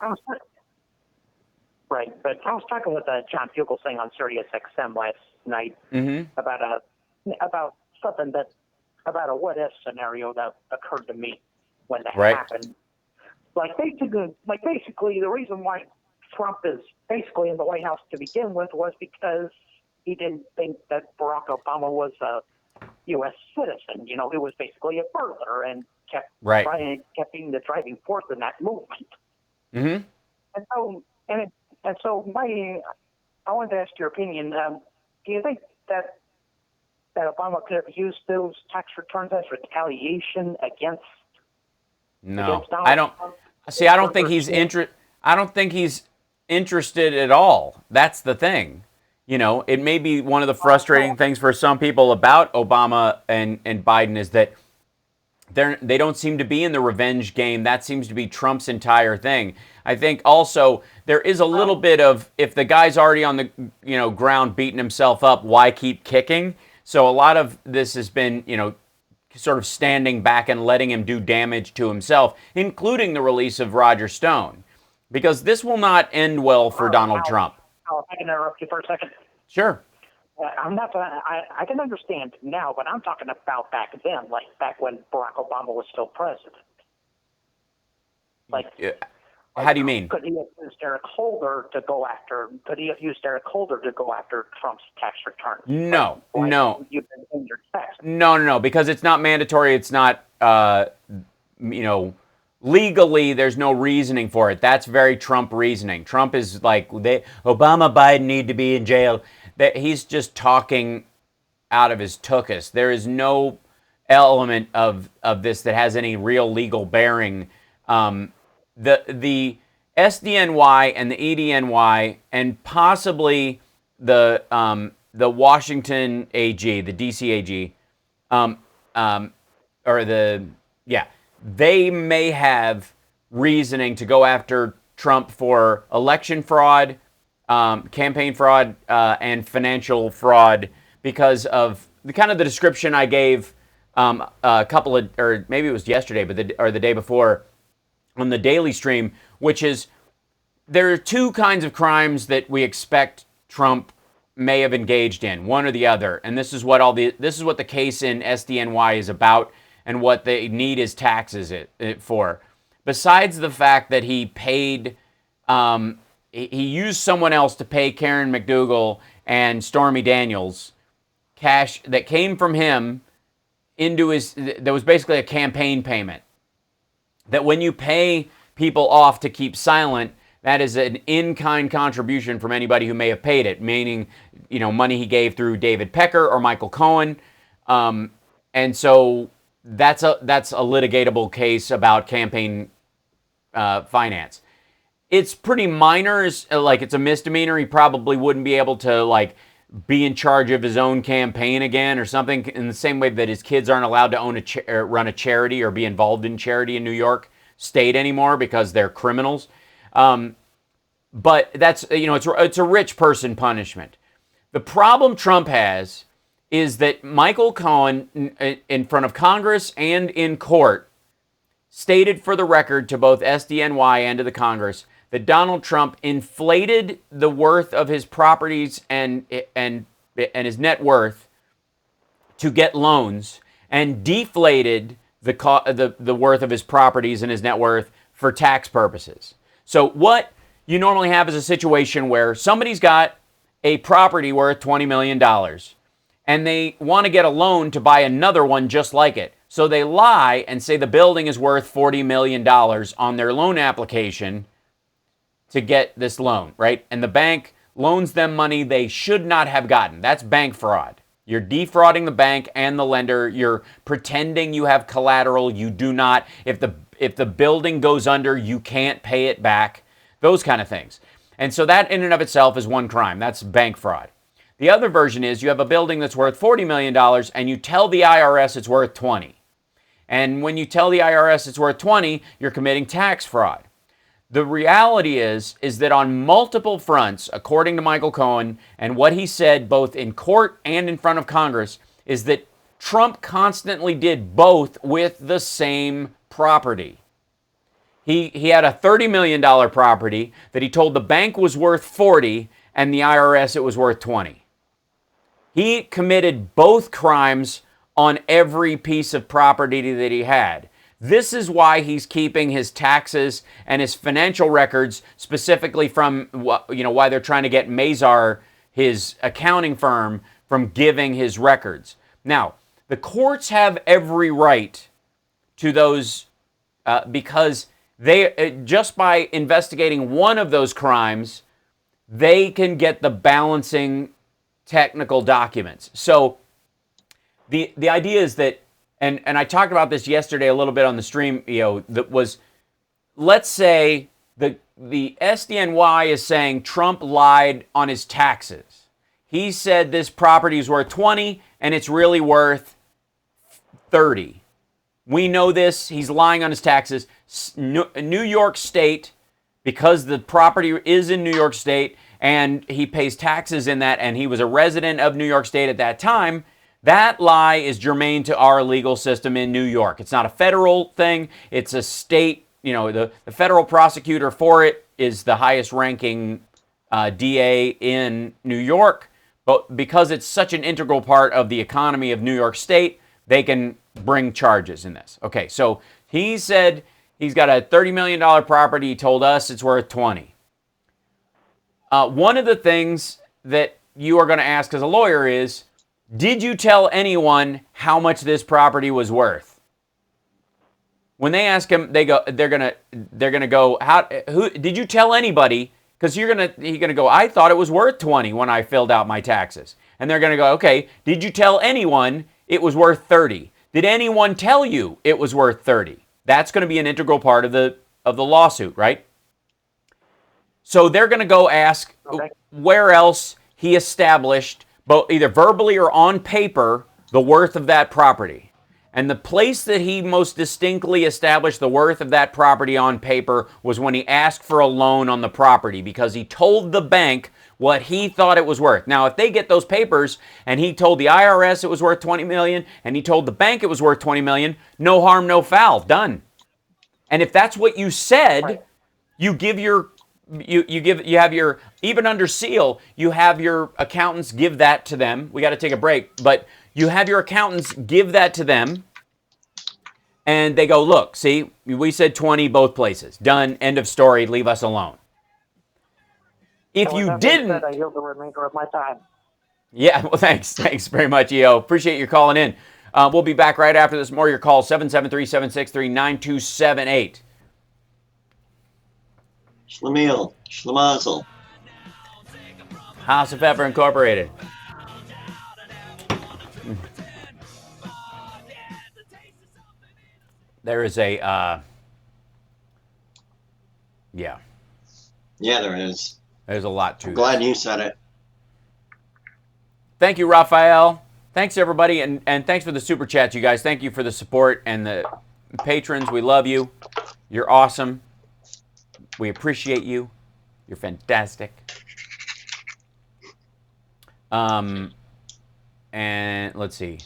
Right, but I was talking with John Fugelsang on Sirius XM last night about a what if scenario that occurred to me when that happened. Like basically, the reason why Trump is basically in the White House to begin with was because he didn't think that Barack Obama was a U.S. citizen. He was basically a burglar and kept being the driving force in that movement. Mm-hmm. And so I wanted to ask your opinion. Do you think that Obama could have used those tax returns as retaliation against? No, I don't. See, I don't think he's I don't think he's interested at all. That's the thing. It may be one of the frustrating things for some people about Obama and Biden is that they don't seem to be in the revenge game. That seems to be Trump's entire thing. I think also there is a little bit of, if the guy's already on the ground beating himself up, why keep kicking? So a lot of this has been, sort of standing back and letting him do damage to himself, including the release of Roger Stone, because this will not end well for Donald Trump. If I can interrupt you for a second. Sure. I can understand now, but I'm talking about back then, like back when Barack Obama was still president. How do you mean? Could he have used Eric Holder to go after? Trump's tax returns? No. You've been in your tax. No, because it's not mandatory. It's not, legally, there's no reasoning for it. That's very Trump reasoning. Trump is like, Obama, Biden need to be in jail. That he's just talking out of his tuchus. There is no element of this that has any real legal bearing. The SDNY and the EDNY and possibly the Washington AG, the DC AG, they may have reasoning to go after Trump for election fraud, campaign fraud, and financial fraud because of the description I gave a couple of, or maybe it was yesterday, or the day before on the daily stream, which is there are two kinds of crimes that we expect Trump may have engaged in, one or the other, and this is what the case in SDNY is about, and what they need is taxes for. Besides the fact that he paid, he used someone else to pay Karen McDougal and Stormy Daniels cash that came from him that was basically a campaign payment. That when you pay people off to keep silent, that is an in-kind contribution from anybody who may have paid it, meaning, money he gave through David Pecker or Michael Cohen. And so that's a litigatable case about campaign finance. It's pretty minor, it's a misdemeanor. He probably wouldn't be able to be in charge of his own campaign again or something, in the same way that his kids aren't allowed to run a charity or be involved in charity in New York State anymore because they're criminals. But that's, it's a rich person punishment. The problem Trump has is that Michael Cohen, in front of Congress and in court, stated for the record to both SDNY and to the Congress that Donald Trump inflated the worth of his properties and his net worth to get loans, and deflated the worth of his properties and his net worth for tax purposes. So what you normally have is a situation where somebody's got a property worth $20 million and they want to get a loan to buy another one just like it. So they lie and say the building is worth $40 million on their loan application to get this loan, right? And the bank loans them money they should not have gotten. That's bank fraud. You're defrauding the bank and the lender. You're pretending you have collateral. You do not. If the building goes under, you can't pay it back. Those kind of things. And so that in and of itself is one crime. That's bank fraud. The other version is you have a building that's worth $40 million and you tell the IRS it's worth 20. And when you tell the IRS it's worth 20, you're committing tax fraud. The reality is that on multiple fronts, according to Michael Cohen, and what he said both in court and in front of Congress, is that Trump constantly did both with the same property. He had a $30 million property that he told the bank was worth 40 and the IRS it was worth 20. He committed both crimes on every piece of property that he had. This is why he's keeping his taxes and his financial records, specifically from, why they're trying to get Mazar, his accounting firm, from giving his records. Now, the courts have every right to those because they just by investigating one of those crimes, they can get the balancing technical documents. So the idea is that, and I talked about this yesterday a little bit on the stream, that was, let's say the SDNY is saying Trump lied on his taxes. He said this property is worth 20 and it's really worth 30. We know this. He's lying on his taxes. New York State, because the property is in New York State and he pays taxes in that, and he was a resident of New York State at that time, that lie is germane to our legal system in New York. It's not a federal thing. It's a state, the federal prosecutor for it is the highest ranking DA in New York. But because it's such an integral part of the economy of New York State, they can bring charges in this. Okay, so he said he's got a $30 million property. He told us it's worth 20. One of the things that you are going to ask as a lawyer is, did you tell anyone how much this property was worth? When they ask him, they're gonna go, who did you tell anybody? Because he's gonna go, I thought it was worth 20 when I filled out my taxes. And they're gonna go, okay, did you tell anyone it was worth 30? Did anyone tell you it was worth 30? That's going to be an integral part of the lawsuit, right? So they're going to go ask where else he established, both either verbally or on paper, the worth of that property. And the place that he most distinctly established the worth of that property on paper was when he asked for a loan on the property, because he told the bank what he thought it was worth. Now, if they get those papers and he told the IRS it was worth 20 million and he told the bank it was worth 20 million, no harm, no foul, done. And if that's what you said, you give your you have your, even under seal, you have your accountants give that to them. We got to take a break, but you have your accountants give that to them, and they go, look, see, we said 20 both places. Done, end of story, leave us alone. If you didn't... I yield the remainder of my time. Yeah, well, thanks very much, EO. Appreciate you calling in. We'll be back right after this. More of your calls, 773-763-9278. Schlemiel, Schlemazel. House of Pepper Incorporated. There is a, yeah. Yeah, there is. There's a lot to I'm glad you said it. Thank you, Raphael. Thanks, everybody, and thanks for the super chats, you guys. Thank you for the support and the patrons. We love you. You're awesome. We appreciate you. You're fantastic. And let's see.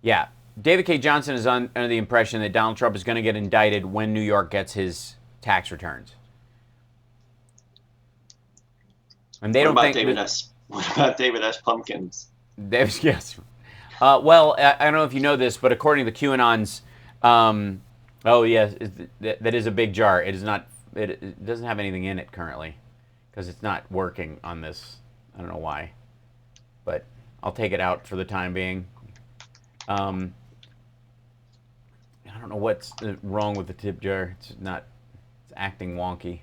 Yeah, David K. Johnson is under the impression that Donald Trump is going to get indicted when New York gets his tax returns. And they What don't about think David S. What about David S. Pumpkins? Yes. Well, I don't know if you know this, but according to the QAnons, oh yes, that is a big jar. It is not. It doesn't have anything in it currently, because it's not working on this. I don't know why, but I'll take it out for the time being. I don't know what's wrong with the tip jar. It's not. It's acting wonky.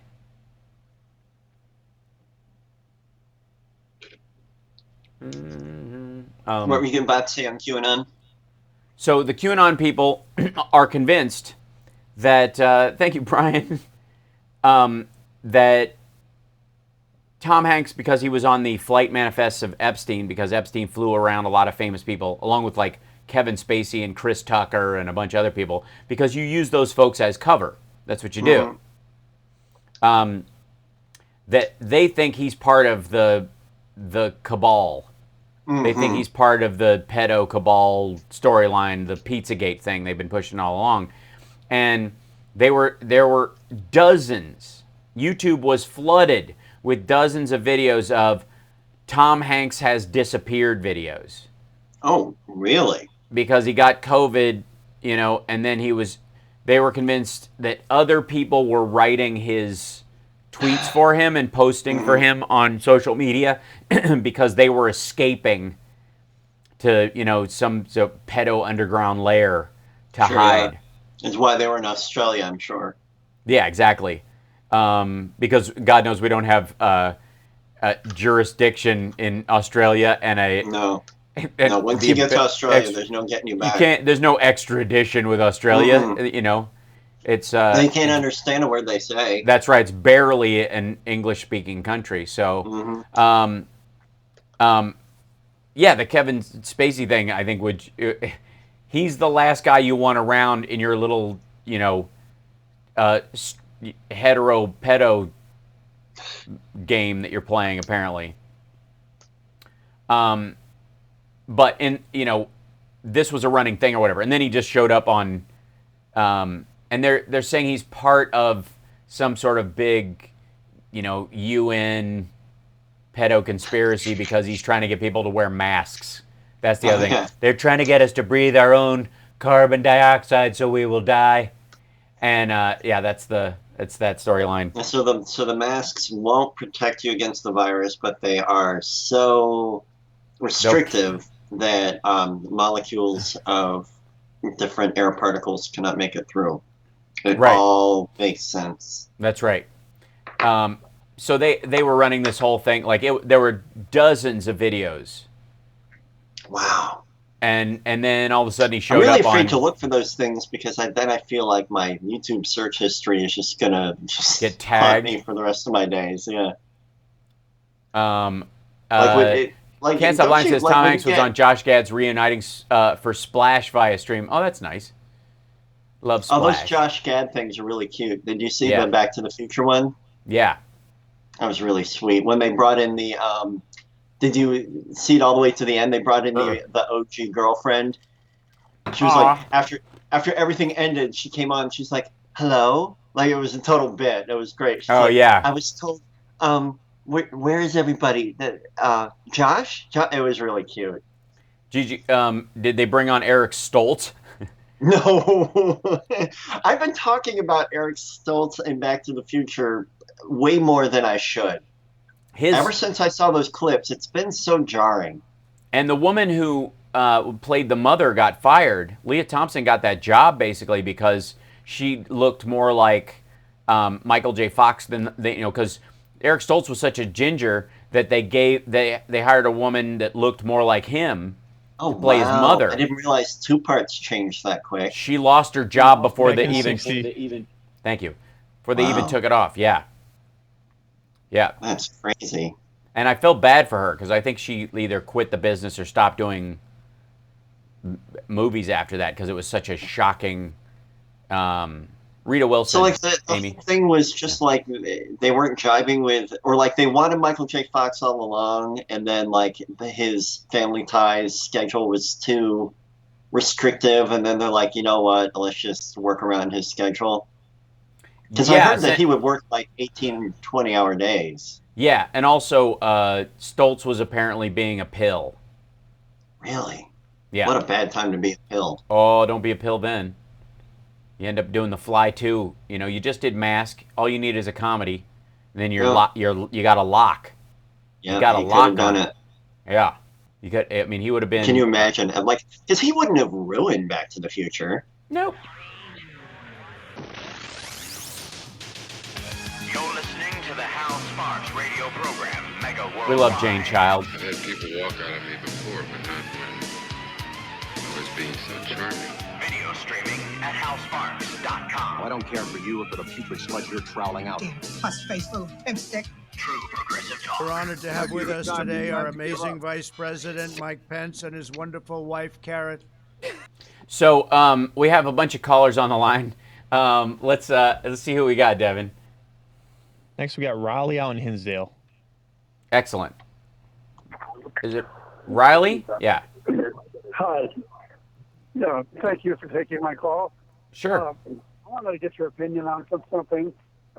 What were you about to say on QAnon? So the QAnon people are convinced that, thank you, Brian, that Tom Hanks, because he was on the flight manifests of Epstein, because Epstein flew around a lot of famous people, along with like Kevin Spacey and Chris Tucker and a bunch of other people, because you use those folks as cover. That's what you do. That they think he's part of the cabal. They think he's part of the pedo cabal storyline, the Pizzagate thing they've been pushing all along. And there were dozens. YouTube was flooded with dozens of videos of Tom Hanks has disappeared videos. Oh, really? Because he got COVID, and then they were convinced that other people were writing his tweets for him and posting for him on social media because they were escaping to, some pedo underground lair to hide. Yeah. It's why they were in Australia, I'm sure. Yeah, exactly. Because God knows we don't have a jurisdiction in Australia and a... No, once you get to Australia, there's no getting you back. There's no extradition with Australia, It's they can't understand a word they say. That's right. It's barely an English-speaking country. So, yeah, the Kevin Spacey thing, I think, he's the last guy you want around in your little, hetero pedo game that you're playing, apparently. But this was a running thing or whatever, and then he just showed up on. And they're saying he's part of some sort of big, UN pedo conspiracy because he's trying to get people to wear masks. That's the other thing. They're trying to get us to breathe our own carbon dioxide so we will die. And that's that storyline. So the masks won't protect you against the virus, but they are so restrictive that molecules of different air particles cannot make it through. It all makes sense. That's right. So they were running this whole thing there were dozens of videos. Wow. And then all of a sudden he showed up. I'm really afraid to look for those things because then I feel like my YouTube search history is just gonna get tagged me for the rest of my days. Yeah. Can't Stop Lying says Tom Hanks was on Josh Gad's reuniting for Splash via stream. Oh, that's nice. Love Splash. Oh, those Josh Gad things are really cute. Did you see the Back to the Future one? Yeah. That was really sweet. When they brought in the, did you see it all the way to the end? They brought in the OG girlfriend. She was like, after everything ended, she came on. She's like, hello? Like, it was a total bit. It was great. She's I was told, where is everybody? Josh? It was really cute. Gigi, did they bring on Eric Stoltz? No. I've been talking about Eric Stoltz in Back to the Future way more than I should. Ever since I saw those clips, it's been so jarring. And the woman who played the mother got fired. Leah Thompson got that job basically because she looked more like Michael J. Fox than because Eric Stoltz was such a ginger that they hired a woman that looked more like him to play his mother. I didn't realize two parts changed that quick. She lost her job before they even thank you. Before they even took it off. Yeah. Yeah. That's crazy. And I felt bad for her because I think she either quit the business or stopped doing movies after that because it was such a shocking Rita Wilson. So the thing was just like they weren't jiving with, or like they wanted Michael J. Fox all along, and then like his Family Ties schedule was too restrictive, and then they're like, you know what, let's just work around his schedule. Because I heard that he would work like 18, 20-hour days. Yeah, and also Stoltz was apparently being a pill. Really? Yeah. What a bad time to be a pill. Oh, don't be a pill then. You end up doing The Fly too. You just did Mask. All you need is a comedy, and then you got a lock. Yeah, you got a lock on it. Yeah, you got. I mean, he would have been. Can you imagine? Because he wouldn't have ruined Back to the Future. Nope. You're listening to the Hal Sparks radio program, We love Jane Child. I've had people walk out of me before, but not when I was being so charming. Video streaming at HalSparks.com. I don't care for you or for the putrid sludge you're troweling out. Puss-faced little pimpstick. True progressive talk. We're honored to have with us today our amazing Vice President, Mike Pence, and his wonderful wife, Karen. So we have a bunch of callers on the line. Let's see who we got, Devin. Next, we got Raleigh out in Hinsdale. Excellent. Is it Riley? Yeah. Hi. Yeah, thank you for taking my call. Sure. I wanted to get your opinion on something.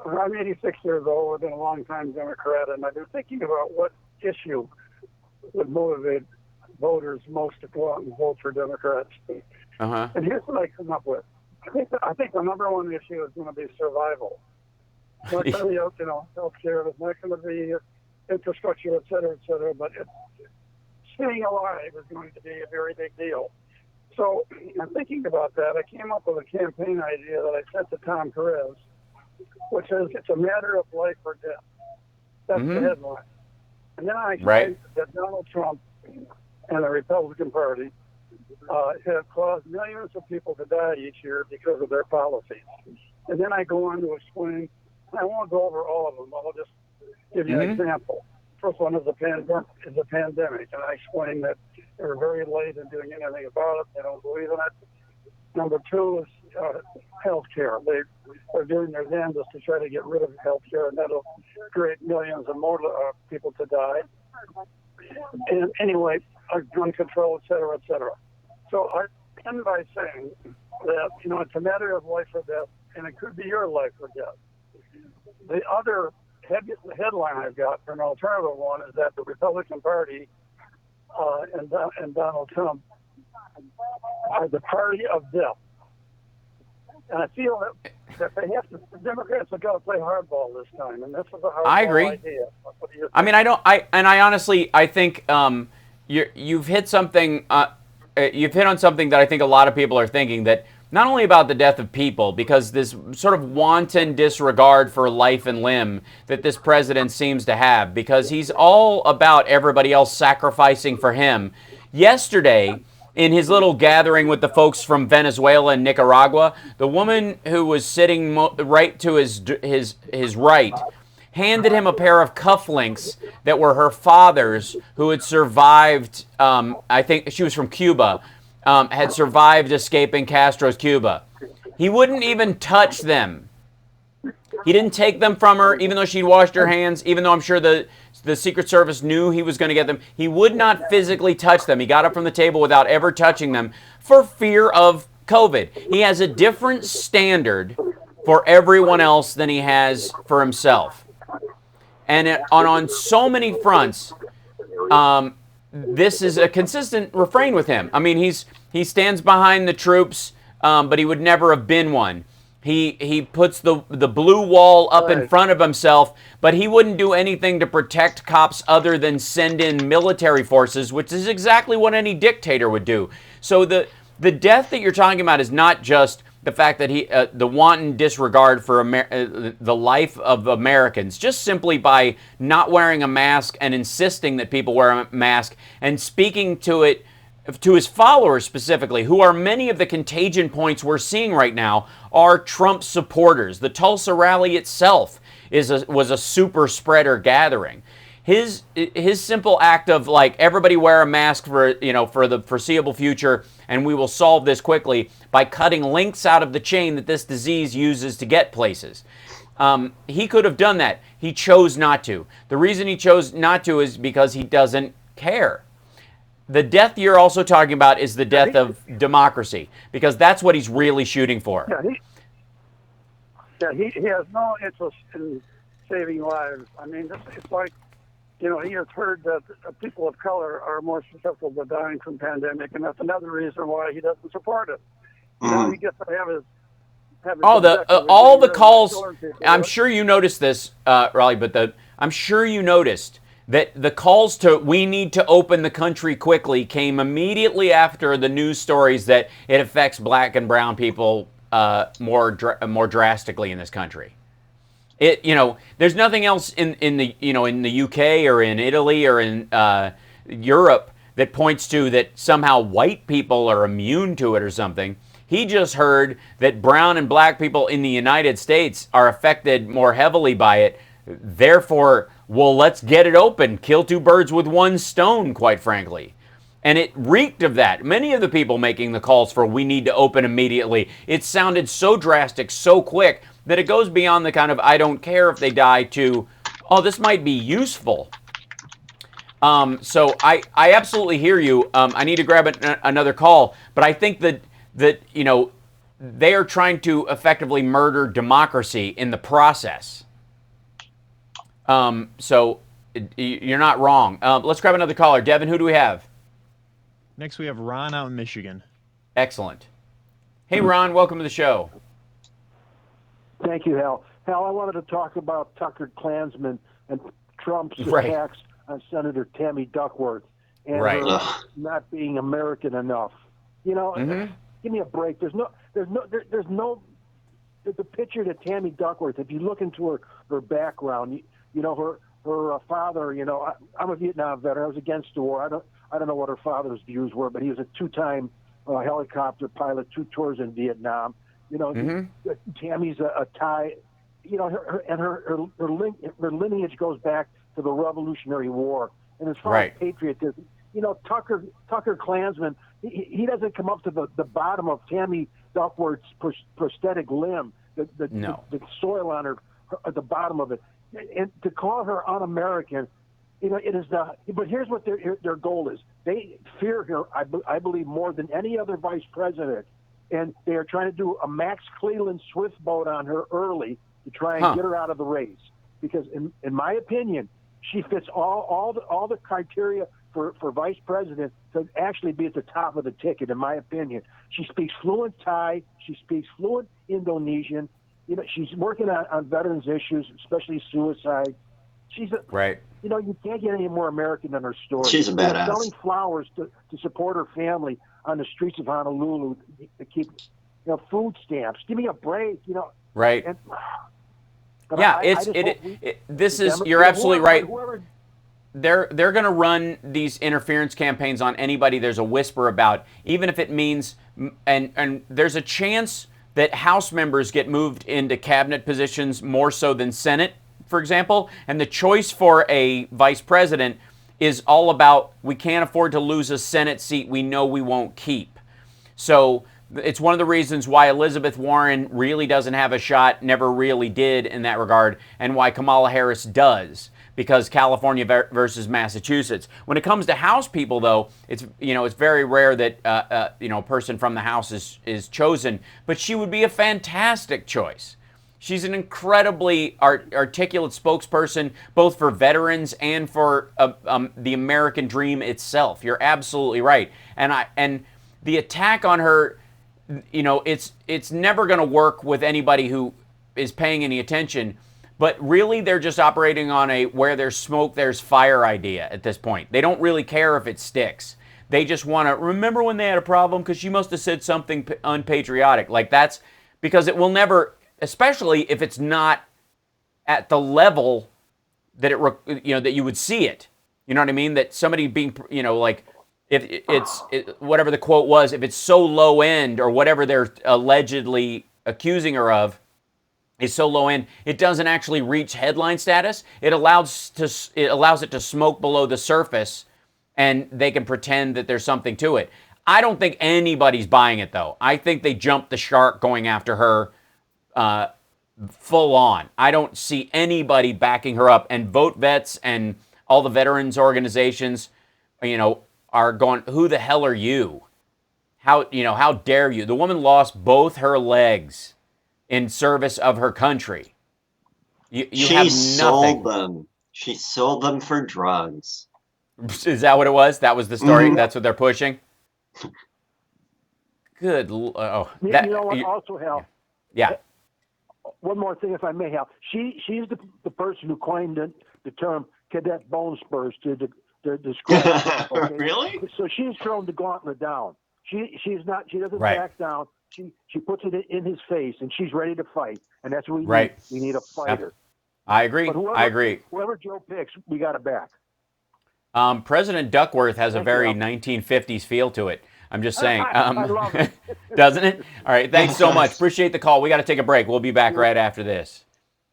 I'm 86 years old. I've been a long-time Democrat, and I've been thinking about what issue would motivate voters most to go out and vote for Democrats. Uh-huh. And here's what I come up with. I think the number one issue is going to be survival. It's not going to be, health care. It's not going to be infrastructure, et cetera, but staying alive is going to be a very big deal. So I'm thinking about that. I came up with a campaign idea that I sent to Tom Perez, which is it's a matter of life or death. That's the headline. And then I explained that Donald Trump and the Republican Party have caused millions of people to die each year because of their policies. And then I go on to explain, I won't go over all of them, I'll just give you an example. First one is the pandemic, and I explained that they were very late in doing anything about it. They don't believe in it. Number two is health care. They're doing their damnedest to try to get rid of health care, and that'll create millions of more people to die. And anyway, gun control, et cetera, et cetera. So I end by saying that, it's a matter of life or death, and it could be your life or death. The other headline I've got for an alternative one is that the Republican Party and Donald Trump are the party of death. And I feel that the Democrats have got to play hardball this time, and this is a hardball I agree. idea. I mean, I honestly think you've hit something. You've hit on something that I think a lot of people are thinking, that not only about the death of people, because this sort of wanton disregard for life and limb that this president seems to have, because he's all about everybody else sacrificing for him. Yesterday, in his little gathering with the folks from Venezuela and Nicaragua, the woman who was sitting right to his right handed him a pair of cufflinks that were her father's, who had survived, I think she was from Cuba, had survived escaping Castro's Cuba. He wouldn't even touch them. He didn't take them from her, even though she'd washed her hands, even though I'm sure the Secret Service knew he was going to get them. He would not physically touch them. He got up from the table without ever touching them for fear of COVID. He has a different standard for everyone else than he has for himself. And on so many fronts, this is a consistent refrain with him. I mean, he stands behind the troops, but he would never have been one. He puts the blue wall up in front of himself, but he wouldn't do anything to protect cops other than send in military forces, which is exactly what any dictator would do. So the death that you're talking about is not just the fact that the wanton disregard for the life of Americans, just simply by not wearing a mask and insisting that people wear a mask, and speaking to his followers specifically, who are many of the contagion points we're seeing right now, are Trump supporters. The Tulsa rally itself was a super spreader gathering. His simple act of, like, everybody wear a mask for the foreseeable future, and we will solve this quickly by cutting links out of the chain that this disease uses to get places. He could have done that. He chose not to. The reason he chose not to is because he doesn't care. The death you're also talking about is the death of democracy, because that's what he's really shooting for. He has no interest in saving lives. I mean, it's like, he has heard that people of color are more susceptible to dying from pandemic, and that's another reason why he doesn't support it. Now he gets to have his all the calls. I'm sure you noticed this, Raleigh, but I'm sure you noticed that the calls to "we need to open the country quickly" came immediately after the news stories that it affects black and brown people more drastically in this country. There's nothing else in the UK or in Italy or in Europe that points to that somehow white people are immune to it or something. He just heard that brown and black people in the United States are affected more heavily by it. Therefore, well, let's get it open. Kill two birds with one stone, quite frankly. And it reeked of that. Many of the people making the calls for we need to open immediately, it sounded so drastic, so quick, that it goes beyond the kind of I don't care if they die to, oh, this might be useful. So I absolutely hear you. I need to grab another call, but I think that they are trying to effectively murder democracy in the process. So you're not wrong. Let's grab another caller. Devin, who do we have? Next, we have Ron out in Michigan. Excellent. Hey, Ron, welcome to the show. Thank you, Hal. Hal, I wanted to talk about Tucker Klansman and Trump's attacks on Senator Tammy Duckworth and her not being American enough. Give me a break. There's no. The picture to Tammy Duckworth. If you look into her background, her father. I'm a Vietnam veteran. I was against the war. I don't know what her father's views were, but he was a two-time helicopter pilot, 2 tours in Vietnam. Tammy's a Thai. Her lineage goes back to the Revolutionary War. And as far as patriotism, Tucker Klansman, he doesn't come up to the bottom of Tammy Duckworth's prosthetic limb, the soil on her at the bottom of it, and to call her un-American. It is but here's what their goal is. They fear her, I believe, more than any other vice president, and they are trying to do a Max Cleland Swift boat on her early to try and get her out of the race. Because in my opinion, she fits all the criteria for vice president to actually be at the top of the ticket. In my opinion, she speaks fluent Thai. She speaks fluent Indonesian. She's working on veterans issues, especially suicide. She's you can't get any more American than her story. She's a badass. Selling flowers to support her family on the streets of Honolulu to keep, food stamps. Give me a break, Right. And, you're absolutely right. They're going to run these interference campaigns on anybody there's a whisper about, even if it means, and there's a chance that House members get moved into cabinet positions more so than Senate, for example, and the choice for a vice president is all about we can't afford to lose a Senate seat we know we won't keep. So it's one of the reasons why Elizabeth Warren really doesn't have a shot, never really did in that regard, and why Kamala Harris does, because California versus Massachusetts. When it comes to House people, though, it's very rare that a person from the House is chosen, but she would be a fantastic choice. She's an incredibly articulate spokesperson, both for veterans and for the American dream itself. You're absolutely right, and the attack on her, it's never going to work with anybody who is paying any attention. But really, they're just operating on a where there's smoke, there's fire idea at this point. They don't really care if it sticks. They just want to remember when they had a problem because she must have said something unpatriotic. Like that's because it will never. Especially if it's not at the level that that you would see it. You know what I mean? That somebody being, like if it's whatever the quote was, if it's so low end or whatever they're allegedly accusing her of is so low end, it doesn't actually reach headline status. It allows it to smoke below the surface, and they can pretend that there's something to it. I don't think anybody's buying it though. I think they jumped the shark going after her. Full on. I don't see anybody backing her up, and Vote Vets and all the veterans organizations, are going, who the hell are you? How dare you? The woman lost both her legs in service of her country. You have nothing. Sold them. She sold them for drugs. Is that what it was? That was the story? Mm-hmm. That's what they're pushing? Good. Oh, you know what? Also, Hal. Yeah. One more thing, if I may, Hal. She's the person who coined the term cadet bone spurs to describe. Okay? Really? So she's thrown the gauntlet down. She doesn't back down. She puts it in his face, and she's ready to fight. And that's what we need. We need a fighter. I agree. But I agree. Whoever Joe picks, we got it back. President Duckworth has a very you. 1950s feel to it. I'm just saying. I love it. Doesn't it? All right. Thanks so much. Appreciate the call. We got to take a break. We'll be back right after this.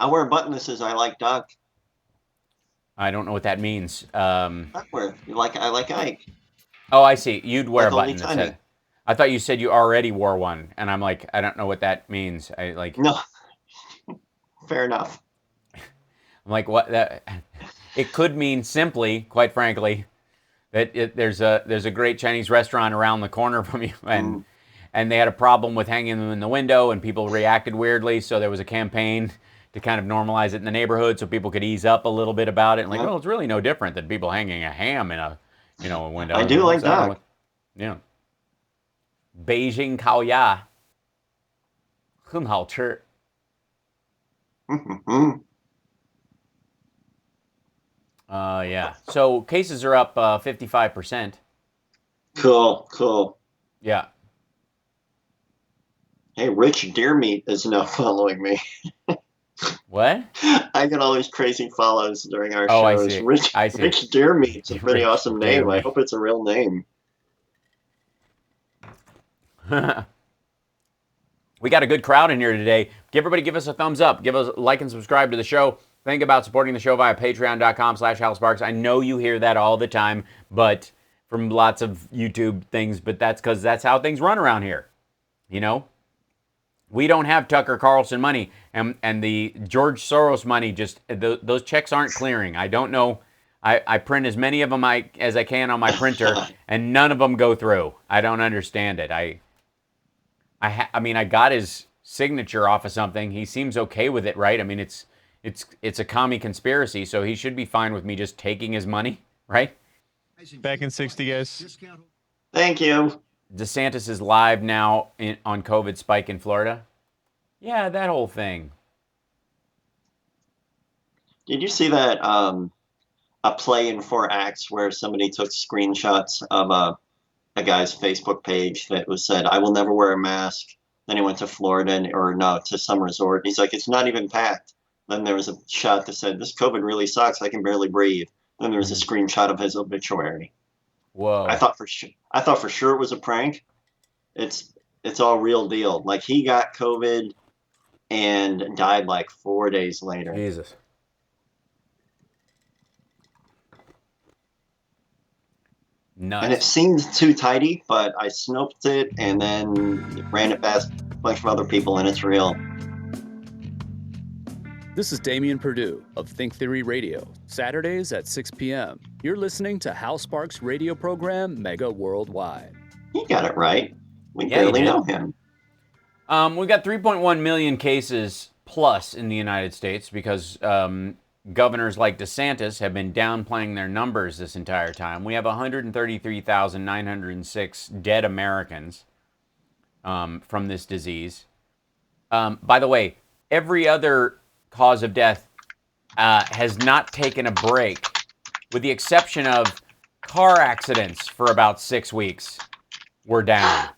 I wear a button that says "I like Duck." I don't know what that means. Duckworth. I like Ike. Oh, I see. You'd wear Like a button only that tiny. said. I thought you said you already wore one, and I'm like, I don't know what that means. I like. No. Fair enough. I'm like, what? That it could mean simply, quite frankly, that there's a great Chinese restaurant around the corner from you, and they had a problem with hanging them in the window, and people reacted weirdly. So there was a campaign to kind of normalize it in the neighborhood, so people could ease up a little bit about it. And like, oh, it's really no different than people hanging a ham in a a window. I do like Duck. Yeah. Beijing烤鸭很好吃。Yeah. So cases are up 55%. Cool. Yeah. Hey, Rich Deermeat is now following me. What? I get all these crazy follows during our Oh, shows. I see. Rich Deermeat's a pretty Rich awesome name. I Deermeat. hope it's a real name. We got a good crowd in here today. Everybody give us a thumbs up. Give us a like and subscribe to the show. Think about supporting the show via patreon.com/HalSparks. I know you hear that all the time, but from lots of YouTube things, but that's because that's how things run around here. We don't have Tucker Carlson money, and the George Soros money, just those checks aren't clearing. I don't know. I print as many of them as I can on my printer, and none of them go through. I don't understand it. I mean, I got his signature off of something. He seems okay with it, right? I mean, it's a commie conspiracy, so he should be fine with me just taking his money, right? Back in 60, guys. Thank you. DeSantis is live now on COVID spike in Florida. Yeah, that whole thing. Did you see that a play in 4 acts where somebody took screenshots of a guy's Facebook page that was said, "I will never wear a mask." Then he went to Florida to some resort. And he's like, "It's not even packed." Then there was a shot that said, "This COVID really sucks. I can barely breathe." Then there was a screenshot of his obituary. Whoa! I thought for sure it was a prank. It's all real deal. Like, he got COVID and died like 4 days later. Jesus. Nuts. And it seemed too tidy, but I snoped it and then ran it past a bunch of other people, and it's real. This is Damian Perdue of Think Theory Radio, Saturdays at 6 p.m. You're listening to Hal Sparks' radio program, Mega Worldwide. He got it right. We barely know him. We got 3.1 million cases plus in the United States because governors like DeSantis have been downplaying their numbers this entire time. We have 133,906 dead Americans from this disease. By the way, every other cause of death has not taken a break, with the exception of car accidents for about 6 weeks. We're down.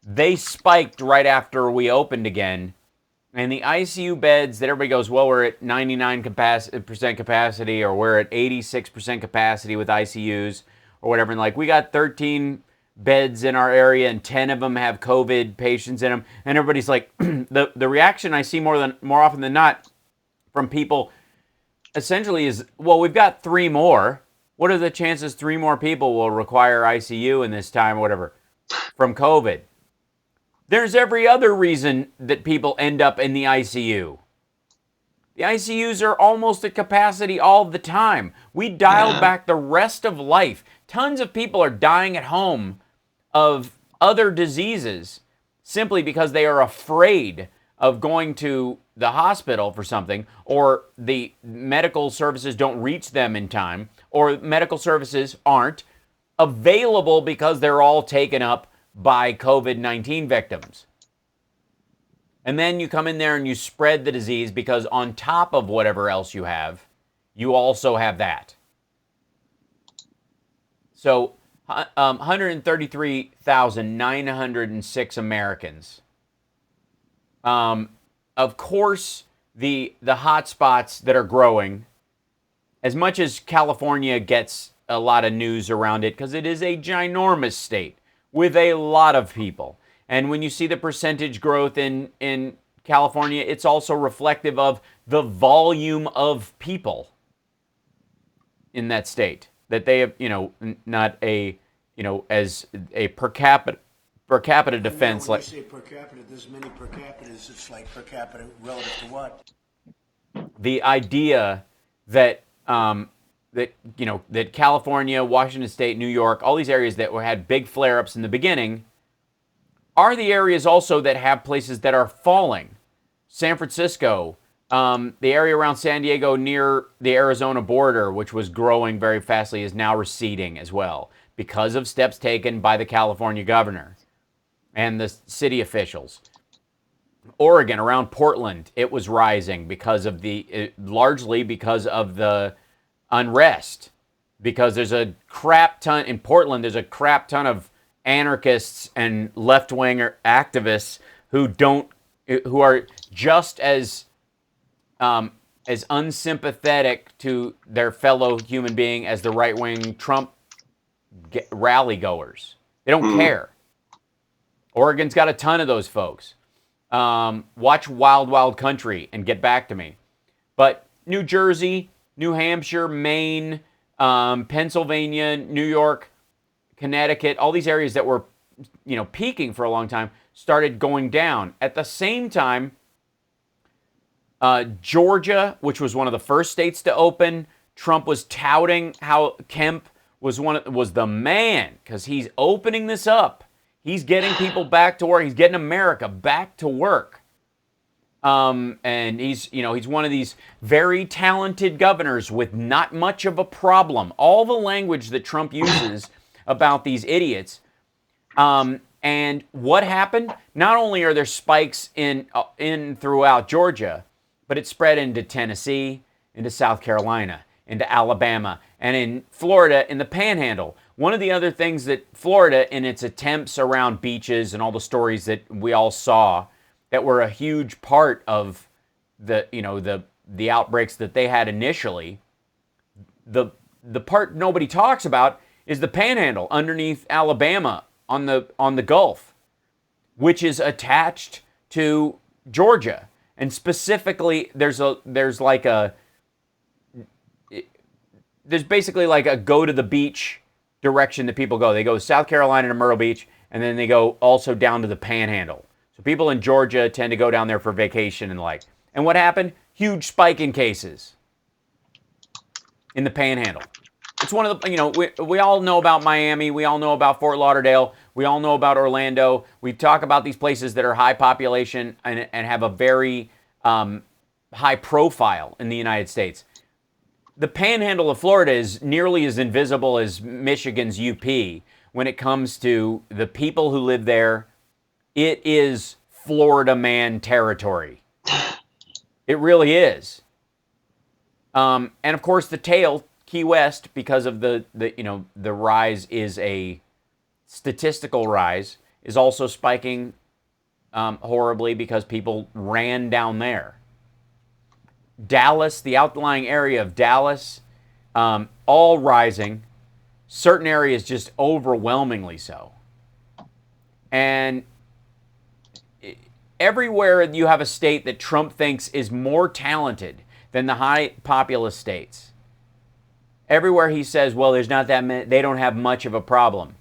They spiked right after we opened again. And the ICU beds that everybody goes, well, we're at 99% capacity, or we're at 86% capacity with ICUs, or whatever. And like, we got 13 beds in our area, and 10 of them have COVID patients in them. And everybody's like, the reaction I see more often than not from people essentially is, well, we've got 3 more. What are the chances 3 more people will require ICU in this time, or whatever, from COVID? There's every other reason that people end up in the ICU. The ICUs are almost at capacity all the time. We dialed back the rest of life. Tons of people are dying at home of other diseases simply because they are afraid of going to the hospital for something, or the medical services don't reach them in time, or medical services aren't available because they're all taken up by COVID-19 victims. And then you come in there and you spread the disease because on top of whatever else you have, you also have that. So 133,906 Americans. Of course, the hot spots that are growing, as much as California gets a lot of news around it because it is a ginormous state with a lot of people. And when you see the percentage growth in California, it's also reflective of the volume of people in that state. That they have, not a, as a per capita defense. When you say per capita, there's many per capitas. It's like per capita relative to what? The idea that that California, Washington State, New York, all these areas that had big flare-ups in the beginning are the areas also that have places that are falling. San Francisco, the area around San Diego near the Arizona border, which was growing very fastly, is now receding as well because of steps taken by the California governor and the city officials. Oregon, around Portland, it was rising because of largely because of the unrest. Because there's a crap ton in Portland, there's a crap ton of anarchists and left-wing activists who are just as unsympathetic to their fellow human being as the right-wing Trump rally goers. They don't care. Oregon's got a ton of those folks. Watch Wild Wild Country and get back to me. But New Jersey, New Hampshire, Maine, Pennsylvania, New York, Connecticut, all these areas that were, peaking for a long time started going down. At the same time, Georgia, which was one of the first states to open, Trump was touting how Kemp was the man because he's opening this up. He's getting people back to work. He's getting America back to work. And he's one of these very talented governors with not much of a problem. All the language that Trump uses about these idiots. And what happened? Not only are there spikes in throughout Georgia, but it spread into Tennessee, into South Carolina, into Alabama, and in Florida in the Panhandle. One of the other things that Florida, in its attempts around beaches and all the stories that we all saw that were a huge part of the outbreaks that they had initially, the part nobody talks about is the Panhandle underneath Alabama on the Gulf, which is attached to Georgia. And specifically, there's basically like a go to the beach direction that people go. They go South Carolina to Myrtle Beach, and then they go also down to the Panhandle. So people in Georgia tend to go down there for vacation and the like. And what happened? Huge spike in cases in the Panhandle. It's one of the, we all know about Miami. We all know about Fort Lauderdale. We all know about Orlando. We talk about these places that are high population and have a very high profile in the United States. The Panhandle of Florida is nearly as invisible as Michigan's UP when it comes to the people who live there. It is Florida man territory. It really is. And of course, the tail, Key West, because of the rise is a statistical rise, is also spiking horribly because people ran down there. Dallas, the outlying area of Dallas, all rising. Certain areas just overwhelmingly so. And everywhere you have a state that Trump thinks is more talented than the high populous states. Everywhere he says, well, there's not that many, they don't have much of a problem.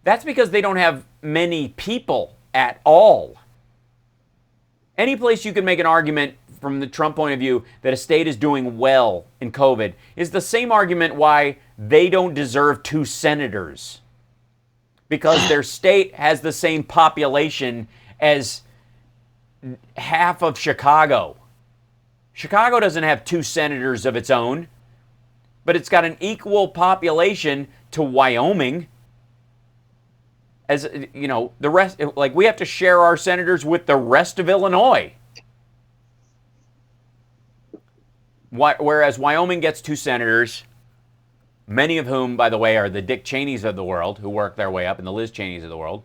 That's because they don't have many people at all. Any place you can make an argument from the Trump point of view that a state is doing well in COVID is the same argument why they don't deserve 2 senators. Because their state has the same population as half of Chicago. Chicago doesn't have 2 senators of its own, but it's got an equal population to Wyoming. As the rest, like we have to share our senators with the rest of Illinois. Whereas Wyoming gets 2 senators, many of whom, by the way, are the Dick Cheneys of the world who work their way up, and the Liz Cheneys of the world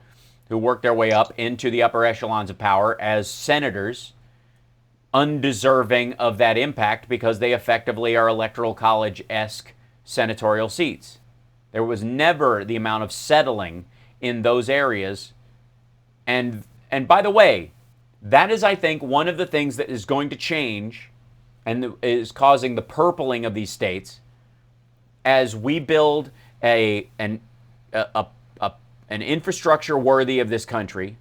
who work their way up into the upper echelons of power as senators. undeserving of that impact because they effectively are electoral college-esque senatorial seats. There was never the amount of settling in those areas. And by the way, that is, I think, one of the things that is going to change and is causing the purpling of these states as we build an infrastructure worthy of this country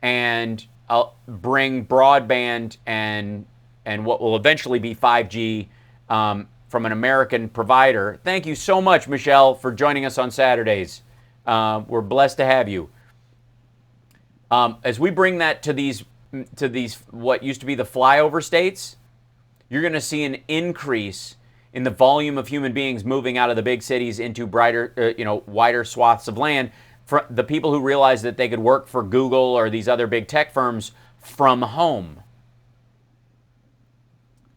and bring broadband and what will eventually be 5G from an American provider. Thank you so much, Michelle, for joining us on Saturdays. We're blessed to have you. As we bring that to these what used to be the flyover states, you're going to see an increase in the volume of human beings moving out of the big cities into brighter, wider swaths of land. For the people who realize that they could work for Google or these other big tech firms from home.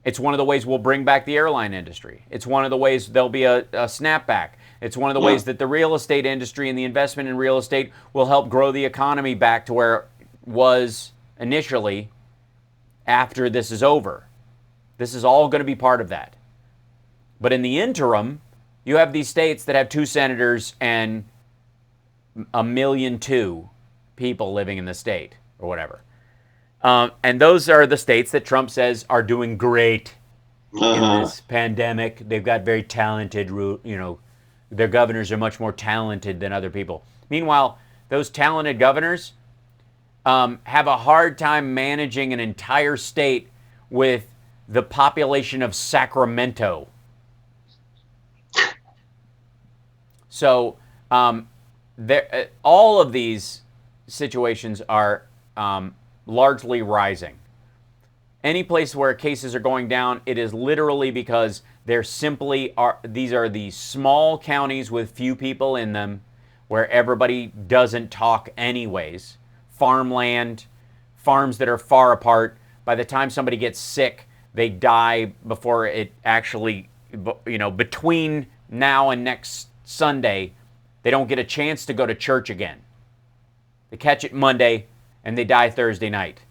It's one of the ways we'll bring back the airline industry. It's one of the ways there'll be a snapback. It's one of the ways that the real estate industry and the investment in real estate will help grow the economy back to where it was initially after this is over. This is all going to be part of that. But in the interim, you have these states that have 2 senators and 1.2 million people living in the state or whatever. And those are the states that Trump says are doing great in this pandemic. They've got very talented, their governors are much more talented than other people. Meanwhile, those talented governors have a hard time managing an entire state with the population of Sacramento. So all of these situations are largely rising. Any place where cases are going down, it is literally because there simply are, these are the small counties with few people in them where everybody doesn't talk anyways. Farmland, farms that are far apart. By the time somebody gets sick, they die before it actually, between now and next Sunday, they don't get a chance to go to church again. They catch it Monday and they die Thursday night.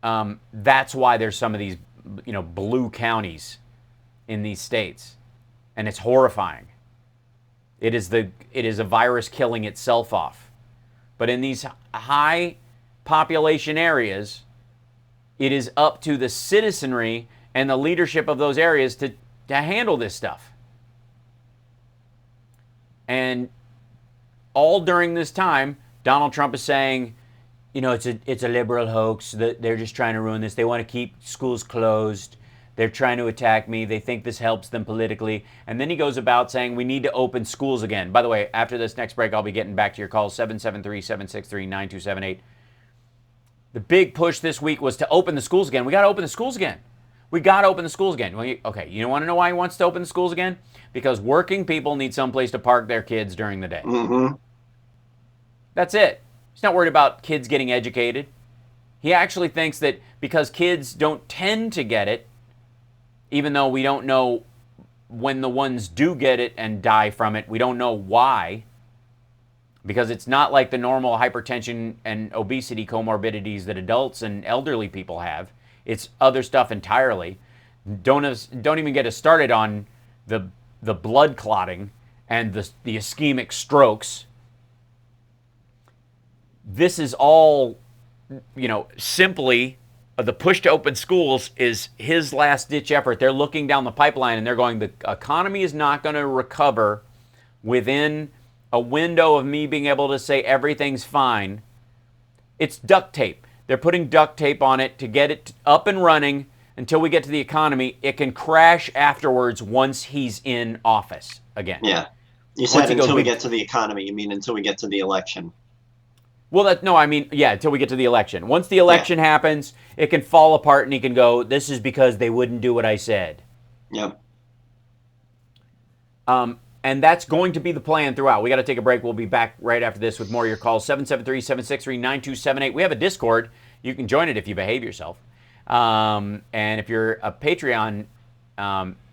That's why there's some of these, blue counties in these states, and it's horrifying. It is a virus killing itself off. But in these high population areas, it is up to the citizenry and the leadership of those areas to handle this stuff. And all during this time, Donald Trump is saying, it's a liberal hoax. They're just trying to ruin this. They want to keep schools closed. They're trying to attack me. They think this helps them politically. And then he goes about saying we need to open schools again. By the way, after this next break, I'll be getting back to your calls, 773-763-9278. The big push this week was to open the schools again. We got to open the schools again. We got to open the schools again. Okay, you want to know why he wants to open the schools again? Because working people need someplace to park their kids during the day. Mm-hmm. That's it. He's not worried about kids getting educated. He actually thinks that because kids don't tend to get it, even though we don't know when the ones do get it and die from it, we don't know why. Because it's not like the normal hypertension and obesity comorbidities that adults and elderly people have. It's other stuff entirely. Don't even get us started on the blood clotting and the ischemic strokes. This is all, simply the push to open schools is his last-ditch effort. They're looking down the pipeline and they're going, the economy is not going to recover within a window of me being able to say everything's fine. It's duct tape. They're putting duct tape on it to get it up and running until we get to the economy. It can crash afterwards once he's in office again. Yeah. You said until we get to the economy. You mean until we get to the election? Well, until we get to the election. Once the election happens, it can fall apart and he can go, this is because they wouldn't do what I said. Yep. And that's going to be the plan throughout. We got to take a break. We'll be back right after this with more of your calls. 773-763-9278. We have a Discord. You can join it if you behave yourself. And if you're a Patreon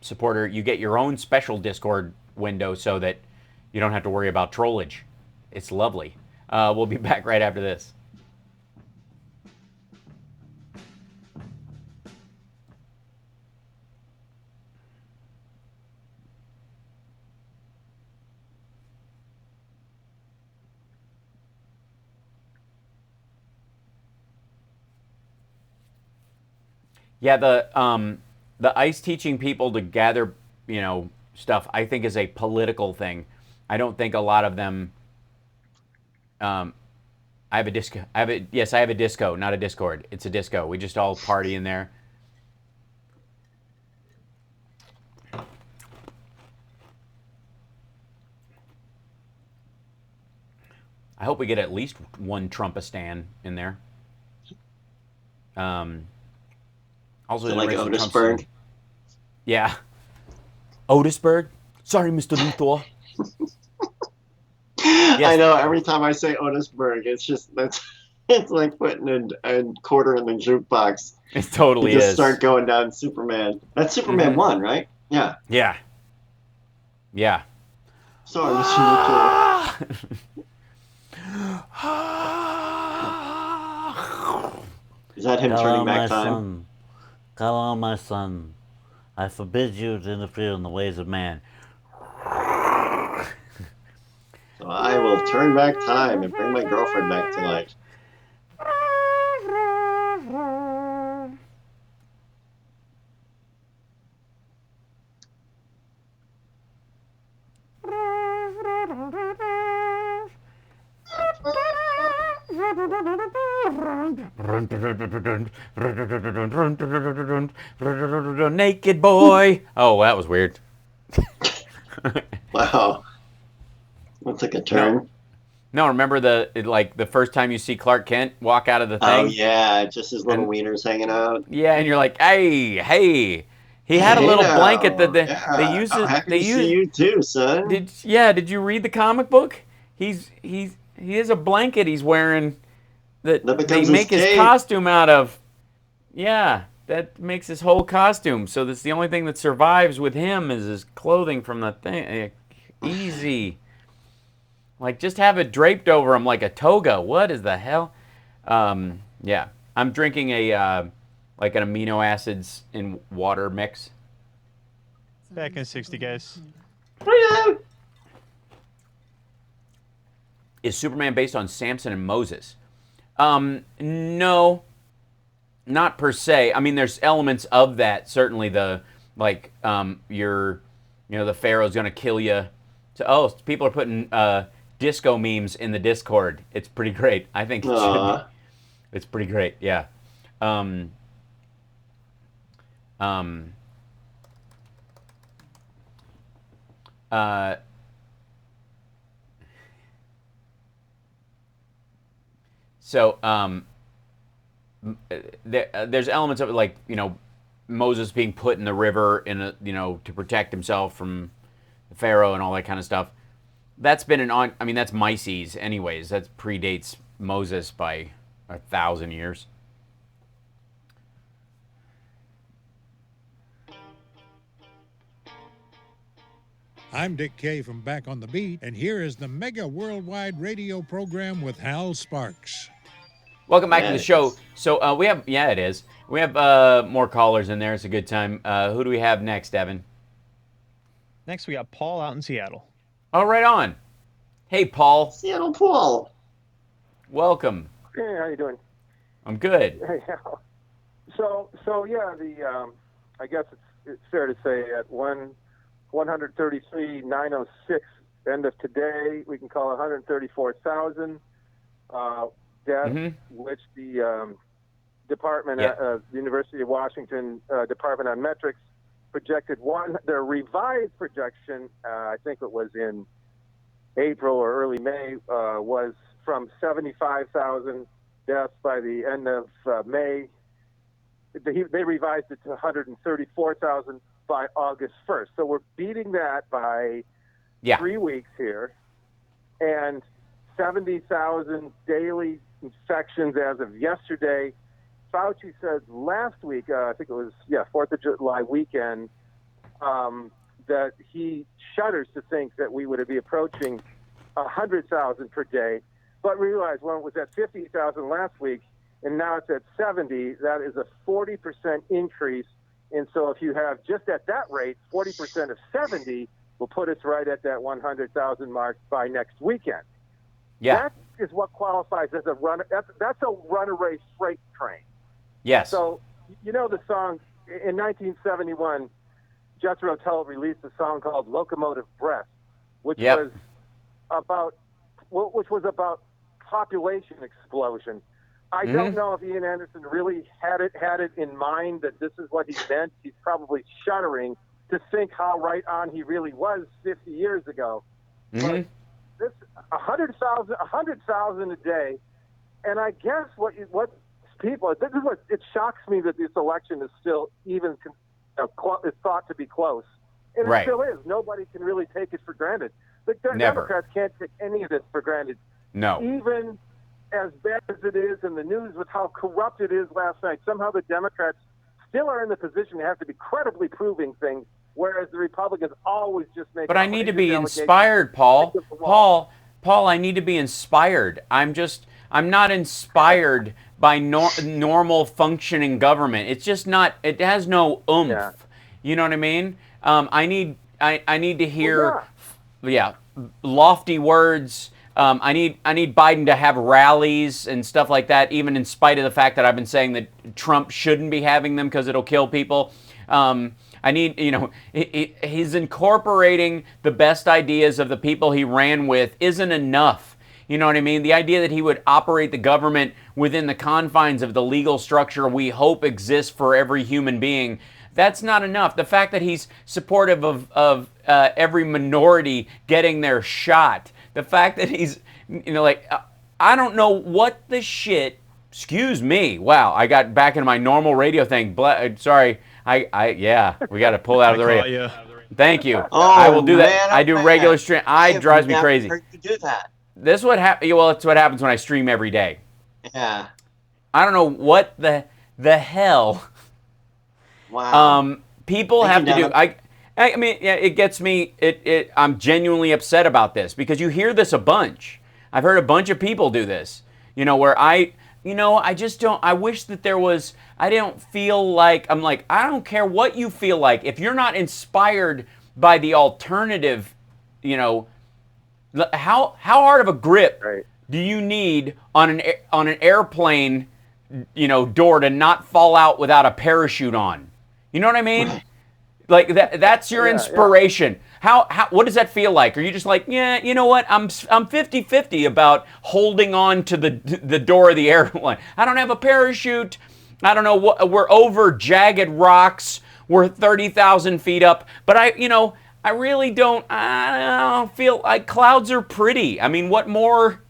supporter, you get your own special Discord window so that you don't have to worry about trollage. It's lovely. We'll be back right after this. Yeah, the ICE teaching people to gather, stuff, I think is a political thing. I don't think a lot of them. I have a disco. Yes, I have a disco, not a Discord. It's a disco. We just all party in there. I hope we get at least one Trumpistan in there. Also, like Otisburg. Yeah. Otisburg? Sorry, Mr. Luthor. Yes. I know. Every time I say Otisburg, it's like putting a quarter in the jukebox. It totally you just is. Start going down Superman. That's Superman 1, right? Yeah. Yeah. Yeah. Sorry, Mr. Is that him turning back time? Son. Come on, my son. I forbid you to interfere in the ways of man. So I will turn back time and bring my girlfriend back to life. Naked boy. Oh, that was weird. Wow. That took a turn. No, remember the first time you see Clark Kent walk out of the thing? Oh yeah, just his little wieners hanging out. Yeah, and you're like, hey. He had a little blanket that they use. I'm happy to see you too, son. Did you read the comic book? He has a blanket he's wearing that they make his costume out of. Yeah, that makes his whole costume. So that's the only thing that survives with him is his clothing from the thing. Easy. Like, just have it draped over him like a toga. What is the hell? Yeah, I'm drinking a like an amino acids in water mix. Back in 60, guys. Is Superman based on Samson and Moses? No, not per se. I mean, there's elements of that. Certainly, the Pharaoh's gonna kill you. So, people are putting disco memes in the Discord. It's pretty great. I think it should be. It's pretty great. Yeah. So there's elements of it, like, Moses being put in the river to protect himself from the Pharaoh and all that kind of stuff. That's been that's Mises anyways. That predates Moses by 1,000 years. I'm Dick Kay from Back on the Beat, and here is the mega worldwide radio program with Hal Sparks. Welcome back to the show. So we have more callers in there. It's a good time. Who do we have next, Evan? Next, we got Paul out in Seattle. Oh, right on. Hey, Paul. Seattle Paul. Welcome. Hey, how you doing? I'm good. Hey, so yeah, I guess it's fair to say at 133,906 end of today, we can call 134,000 deaths, which the Department of the University of Washington Department on Metrics projected their revised projection, I think it was in April or early May, was from 75,000 deaths by the end of May. They revised it to 134,000 by August 1st. So we're beating that by 3 weeks here. And 70,000 daily infections as of yesterday. Fauci said last week, I think it was, 4th of July weekend, that he shudders to think that we would be approaching 100,000 per day. But realize when it was at 50,000 last week and now it's at 70, that is a 40% increase. And so if you have just at that rate, 40% of 70 will put us right at that 100,000 mark by next weekend. Yeah. That is what qualifies as a runner. That's a runaway freight train. Yes. So you know the song in 1971. Jethro Tull released a song called "Locomotive Breath," which was about population explosion. I don't know if Ian Anderson really had it in mind that this is what he meant. He's probably shuddering to think how right on he really was 50 years ago. But this 100,000 a day, and I guess what people, this is what it shocks me that this election is still even is thought to be close, and it still is. Nobody can really take it for granted. The Democrats can't take any of this for granted. No. Even as bad as it is in the news with how corrupt it is last night, somehow the Democrats still are in the position to have to be credibly proving things, whereas the Republicans always just make. But I need to be inspired, Paul. Paul, I need to be inspired. I'm not inspired by normal functioning government. It's just not. It has no oomph. Yeah. You know what I mean? I need to hear, lofty words. I need Biden to have rallies and stuff like that, even in spite of the fact that I've been saying that Trump shouldn't be having them because it'll kill people. I need, he's incorporating the best ideas of the people he ran with isn't enough. You know what I mean? The idea that he would operate the government within the confines of the legal structure we hope exists for every human being, that's not enough. The fact that he's supportive of every minority getting their shot, the fact that he's, I don't know what the shit, excuse me, wow, I got back into my normal radio thing. Sorry, we got to pull out of the radio. Thank you. I will do that. I do regular stream. It drives me crazy. Heard you do that. This is what well, it's what happens when I stream every day. Yeah. I don't know what the hell. Wow. People have to do. I mean, yeah, it gets me. I'm genuinely upset about this because you hear this a bunch. I've heard a bunch of people do this. Where I just don't. I wish that there was. I don't feel like I don't care what you feel like. If you're not inspired by the alternative, how hard of a grip do you need on an airplane, door to not fall out without a parachute on? You know what I mean? Like that's your inspiration. Yeah. How what does that feel like? Are you just like, yeah, you know what? I'm 50-50 about holding on to the door of the airplane. I don't have a parachute. I don't know what, we're over jagged rocks. We're 30,000 feet up, but I really don't. I don't feel like clouds are pretty. I mean, what more?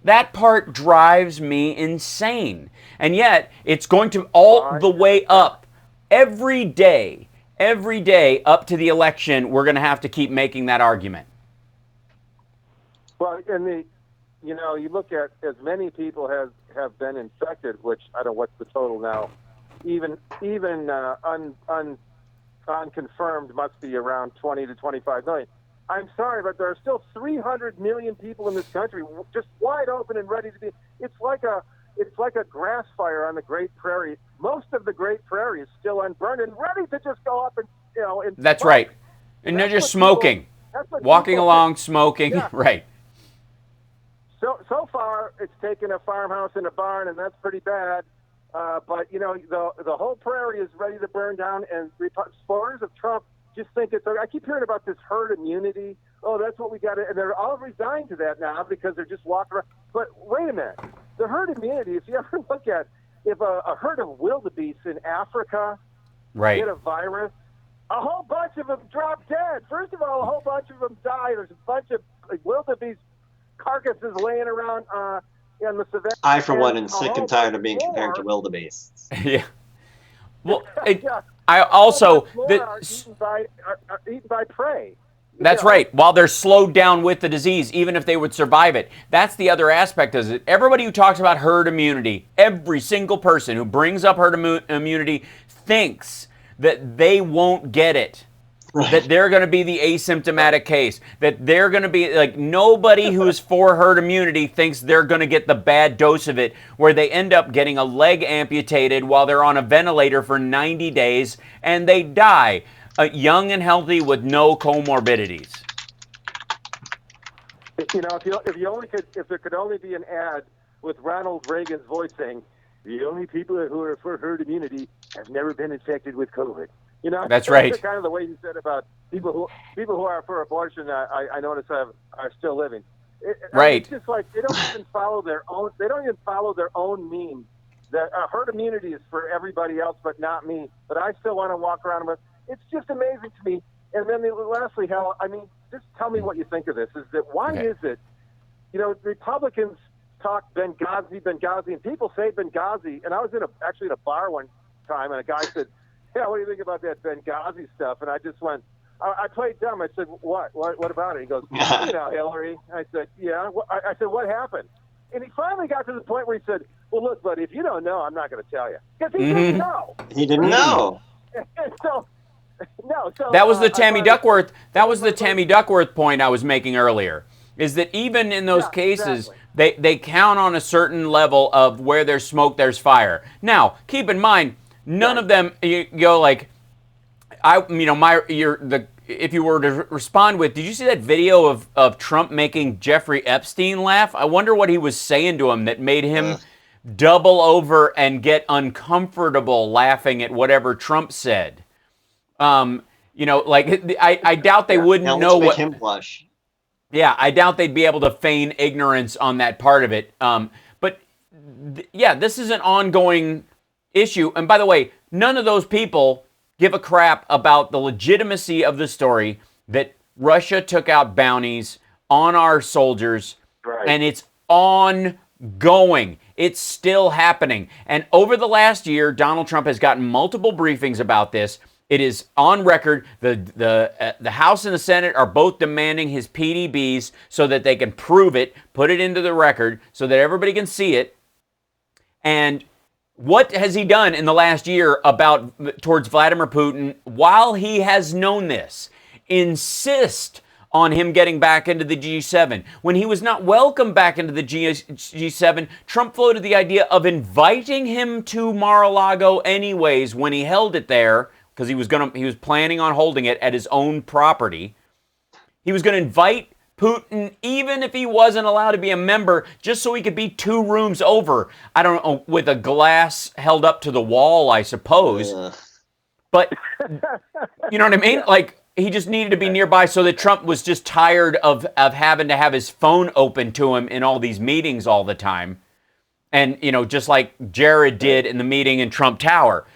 That part drives me insane. And yet, it's going to all the way up every day up to the election. We're going to have to keep making that argument. Well, and you look at as many people have been infected, which I don't know what's the total now. Even unconfirmed must be around 20 to 25 million. I'm sorry, but there are still 300 million people in this country just wide open and ready to be. It's like a grass fire on the Great Prairie. Most of the Great Prairie is still unburned and ready to just go up and And that's smoke. Right, and they're just smoking, walking along, smoking. Yeah. Right. So far, it's taken a farmhouse and a barn, and that's pretty bad. But the whole prairie is ready to burn down, and supporters of Trump just think it's. I keep hearing about this herd immunity. Oh, that's what we got to, and they're all resigned to that now because they're just walking around. But wait a minute, the herd immunity. If you ever look at if a herd of wildebeest in Africa get a virus, a whole bunch of them drop dead. First of all, a whole bunch of them die. There's a bunch of wildebeest carcasses laying around in the savannah. I, for one, am sick and tired of being compared to wildebeests. Yeah. Well, I also are eaten by prey. That's right. While they're slowed down with the disease, even if they would survive it. That's the other aspect of it. Everybody who talks about herd immunity, every single person who brings up herd immunity thinks that they won't get it. Right. That they're going to be the asymptomatic case. That they're going to be like nobody who's for herd immunity thinks they're going to get the bad dose of it where they end up getting a leg amputated while they're on a ventilator for 90 days and they die. Young and healthy with no comorbidities. If there could only be an ad with Ronald Reagan's voice saying, "The only people who are for herd immunity I've never been infected with COVID. You know, that's right. That's kind of the way he said about people who are for abortion. I notice are still living. Right. It's just like they don't even follow their own. They don't even follow their own memes. That herd immunity is for everybody else, but not me. But I still want to walk around with. It's just amazing to me. And then lastly, Hal, I mean, just tell me what you think of this. Is that why is it? You know, Republicans talk Benghazi, and people say Benghazi. And I was actually in a bar one time, and a guy said, "Yeah, what do you think about that Benghazi stuff?" And I just went, I played dumb. I said, "What about it?" He goes, "You know, Hillary." I said, "Yeah." I said, "What happened?" And he finally got to the point where he said, "Well, look, buddy, if you don't know, I'm not going to tell you," because he didn't know. He didn't know. So that was the Tammy Duckworth. That was the Tammy Duckworth point I was making earlier. Is that even in those cases, they count on a certain level of where there's smoke, there's fire. Now, keep in mind, none of them you go like, if you were to respond with, did you see that video of Trump making Jeffrey Epstein laugh? I wonder what he was saying to him that made him double over and get uncomfortable laughing at whatever Trump said. I doubt they wouldn't know what. Him blush. Yeah, I doubt they'd be able to feign ignorance on that part of it. This is an ongoing issue. And by the way, none of those people give a crap about the legitimacy of the story that Russia took out bounties on our soldiers, and it's ongoing. It's still happening. And over the last year, Donald Trump has gotten multiple briefings about this. It is on record. The House and the Senate are both demanding his PDBs so that they can prove it, put it into the record so that everybody can see it. And what has he done in the last year towards Vladimir Putin while he has known this? Insist on him getting back into the G7. When he was not welcome back into the G7, Trump floated the idea of inviting him to Mar-a-Lago anyways when he held it there, because he was planning on holding it at his own property. He was going to invite Putin, even if he wasn't allowed to be a member, just so he could be 2 rooms over. I don't know, with a glass held up to the wall, I suppose. But, you know what I mean? Like, he just needed to be nearby so that Trump was just tired of having to have his phone open to him in all these meetings all the time. And, just like Jared did in the meeting in Trump Tower.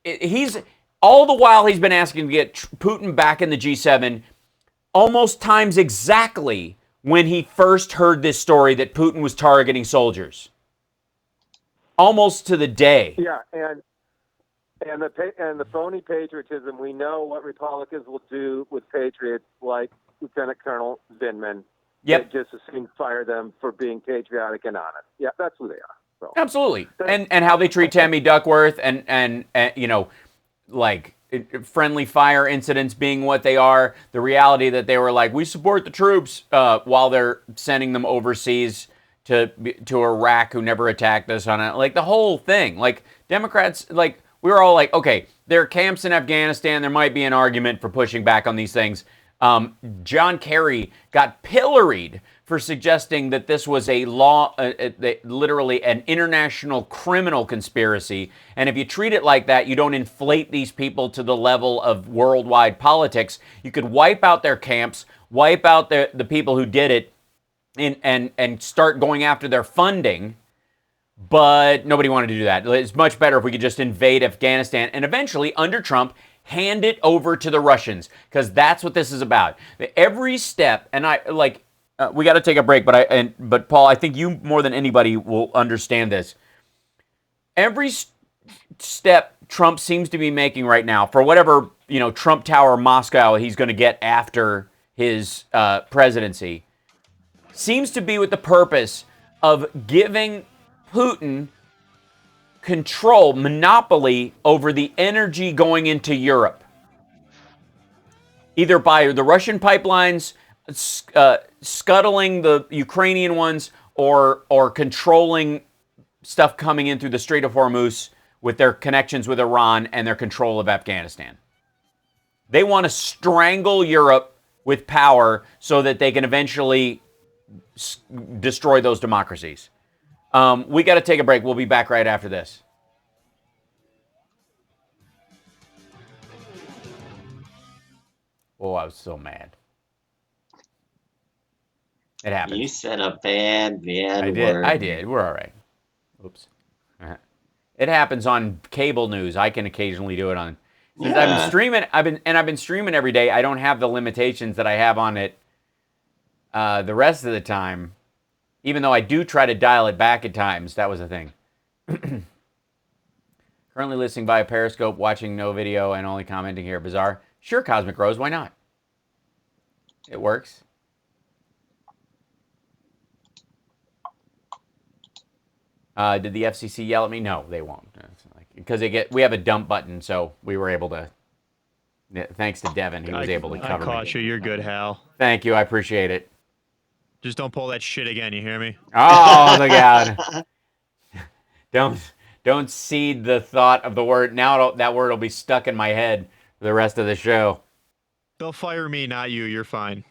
He's all the while he's been asking to get Putin back in the G7, almost times exactly when he first heard this story that Putin was targeting soldiers. Almost to the day. Yeah, and the phony patriotism. We know what Republicans will do with patriots like Lieutenant Colonel Vindman. Yep. They just as soon fire them for being patriotic and honest. Yeah, that's who they are. So. Absolutely. And how they treat Tammy Duckworth and friendly fire incidents being what they are. The reality that they were like, we support the troops while they're sending them overseas to Iraq, who never attacked us on it. Like the whole thing. Like Democrats, like we were all like, okay, there are camps in Afghanistan. There might be an argument for pushing back on these things. John Kerry got pilloried for suggesting that this was a literally an international criminal conspiracy. And if you treat it like that, you don't inflate these people to the level of worldwide politics. You could wipe out their camps, wipe out the people who did it, and start going after their funding. But nobody wanted to do that. It's much better if we could just invade Afghanistan and eventually, under Trump, hand it over to the Russians, because that's what this is about. Every step, and we got to take a break, but Paul, I think you more than anybody will understand this. Every step Trump seems to be making right now for whatever Trump Tower Moscow he's going to get after his presidency seems to be with the purpose of giving Putin monopoly over the energy going into Europe, either by the Russian pipelines scuttling the Ukrainian ones, or controlling stuff coming in through the Strait of Hormuz with their connections with Iran and their control of Afghanistan. They want to strangle Europe with power so that they can eventually destroy those democracies. We got to take a break. We'll be back right after this. Oh, I was so mad. It happens. You said a bad word. I did. We're all right. Oops. It happens on cable news. I can occasionally do it on. Since I've been streaming, I've been streaming every day. I don't have the limitations that I have on it the rest of the time. Even though I do try to dial it back at times. That was the thing. Currently listening via Periscope, watching no video, and only commenting here. Bizarre. Sure, Cosmic Rose. Why not? It works. Did the FCC yell at me? No, they won't. Because we have a dump button, so we were able to. Thanks to Devin, he was able to cover I caught you. You're good, Hal. Thank you, I appreciate it. Just don't pull that shit again. You hear me? Oh my God! Don't seed the thought of the word. Now that word will be stuck in my head for the rest of the show. They'll fire me, not you. You're fine.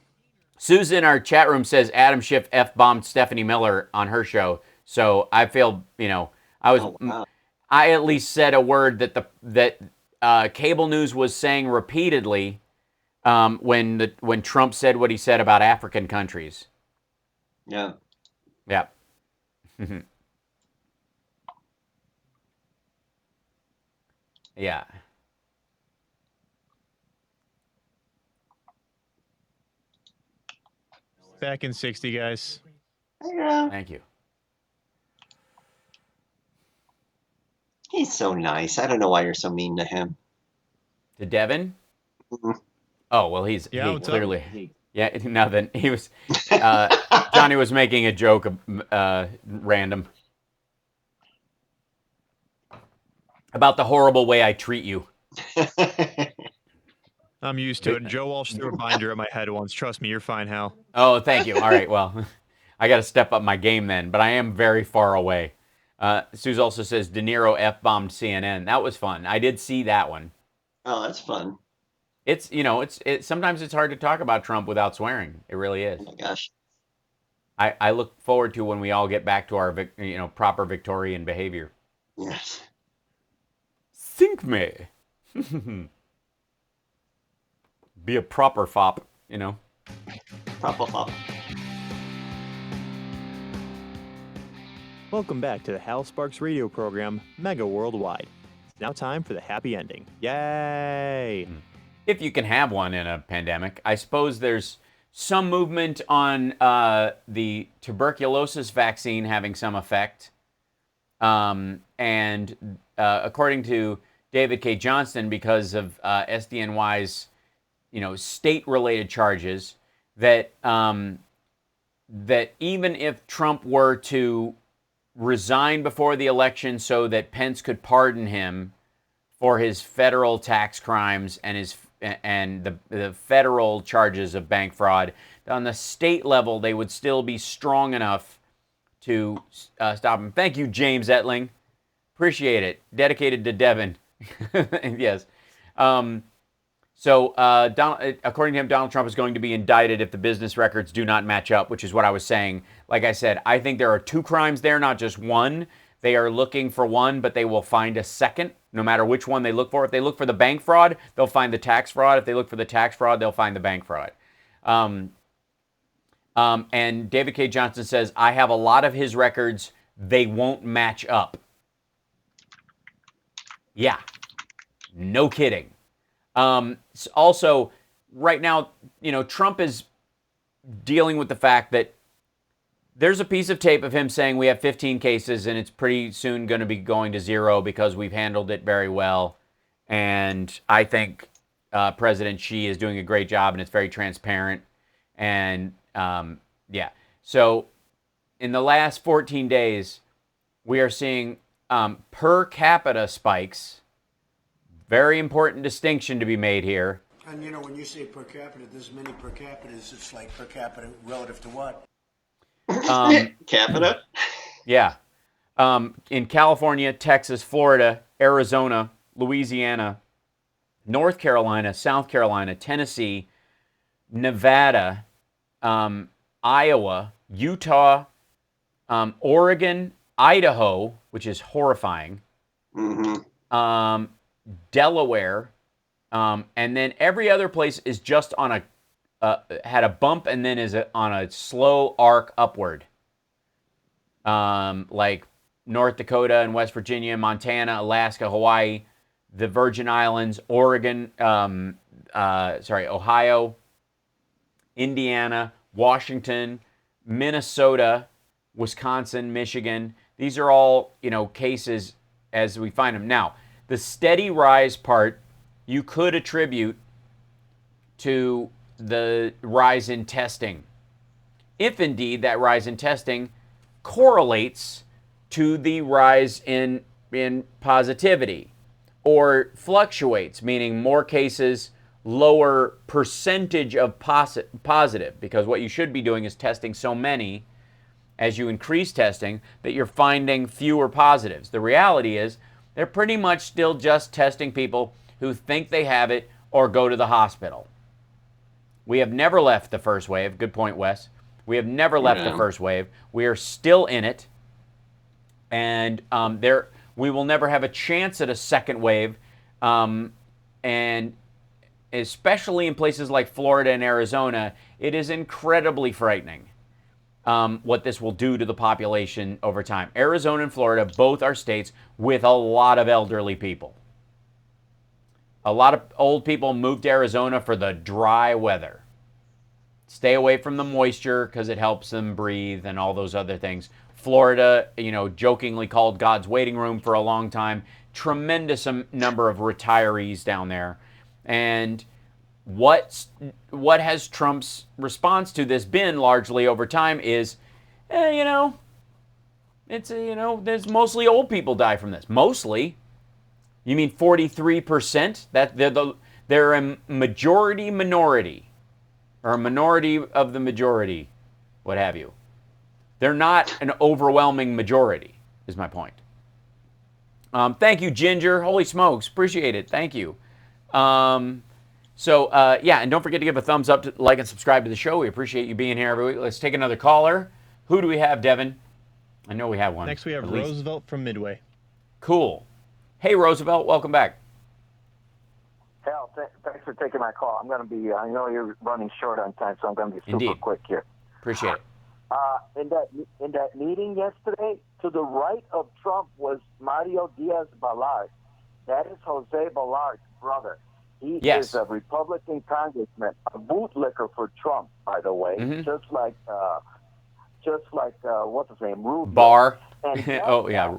Susan in our chat room says Adam Schiff F-bombed Stephanie Miller on her show. So I feel, I at least said a word that cable news was saying repeatedly when Trump said what he said about African countries. Yeah. Yeah. Yeah. Back in 60, guys. Yeah. Thank you. He's so nice. I don't know why you're so mean to him. To Devin? Mm-hmm. Oh, well, he clearly. Up? Yeah, nothing. He was. Johnny was making a joke, random, about the horrible way I treat you. I'm used to it. Joe Walsh threw a binder at my head once. Trust me, you're fine, Hal. Oh, thank you. All right, well, I got to step up my game then, but I am very far away. Suze also says De Niro F-bombed CNN. That was fun. I did see that one. Oh, that's fun. It's sometimes it's hard to talk about Trump without swearing. It really is. Oh my gosh. I look forward to when we all get back to our proper Victorian behavior. Yes. Sink me. Be a proper fop, Proper fop. Welcome back to the Hal Sparks radio program, Mega Worldwide. It's now time for the happy ending. Yay! If you can have one in a pandemic. I suppose there's some movement on the tuberculosis vaccine having some effect. And according to David K. Johnston, because of SDNY's state-related charges, that even if Trump were to resign before the election so that Pence could pardon him for his federal tax crimes and the federal charges of bank fraud, on the state level they would still be strong enough to stop him. Thank you, James Etling. Appreciate it. Dedicated to Devin. Yes. So, according to him, Donald Trump is going to be indicted if the business records do not match up, which is what I was saying. Like I said, I think there are two crimes there, not just one. They are looking for one, but they will find a second, no matter which one they look for. If they look for the bank fraud, they'll find the tax fraud. If they look for the tax fraud, they'll find the bank fraud. And David K. Johnston says, I have a lot of his records. They won't match up. Yeah. No kidding. Also, right now, Trump is dealing with the fact that there's a piece of tape of him saying we have 15 cases and it's pretty soon going to be going to 0 because we've handled it very well. And I think President Xi is doing a great job and it's very transparent. And yeah, so in the last 14 days, we are seeing per capita spikes. Very important distinction to be made here. And when you say per capita, there's many per capitas. It's like per capita relative to what? Capita? Yeah. In California, Texas, Florida, Arizona, Louisiana, North Carolina, South Carolina, Tennessee, Nevada, Iowa, Utah, Oregon, Idaho, which is horrifying, mm-hmm. Delaware, And then every other place is just on had a bump and then is on a slow arc upward. Like North Dakota and West Virginia, Montana, Alaska, Hawaii, the Virgin Islands, Oregon, Ohio, Indiana, Washington, Minnesota, Wisconsin, Michigan. These are all, cases as we find them. Now, the steady rise part you could attribute to the rise in testing. If indeed that rise in testing correlates to the rise in positivity, or fluctuates, meaning more cases, lower percentage of positive, because what you should be doing is testing so many as you increase testing that you're finding fewer positives. The reality is they're pretty much still just testing people who think they have it or go to the hospital. We have never left the first wave. Good point, Wes. We have never left the first wave. We are still in it. And we will never have a chance at a second wave. And especially in places like Florida and Arizona, it is incredibly frightening what this will do to the population over time. Arizona and Florida both are states with a lot of elderly people. A lot of old people move to Arizona for the dry weather. Stay away from the moisture because it helps them breathe and all those other things. Florida, jokingly called God's waiting room for a long time. Tremendous number of retirees down there. And what has Trump's response to this been largely over time is, there's mostly old people die from this. Mostly. You mean 43%? That they're a majority minority, or a minority of the majority, what have you. They're not an overwhelming majority, is my point. Thank you, Ginger. Holy smokes, appreciate it. Thank you. And don't forget to give a thumbs up, to like and subscribe to the show. We appreciate you being here every week. Let's take another caller. Who do we have, Devin? I know we have one. Next we have Roosevelt from Midway. Cool. Hey, Roosevelt, welcome back. Hal, thanks for taking my call. I'm going to be, I know you're running short on time, so I'm going to be super quick here. Appreciate it. In that meeting yesterday, to the right of Trump was Mario Diaz-Balart. That is Jose Balart's brother. He is a Republican congressman, a bootlicker for Trump, by the way, just like what's his name, Rubio. Barr. And oh yeah.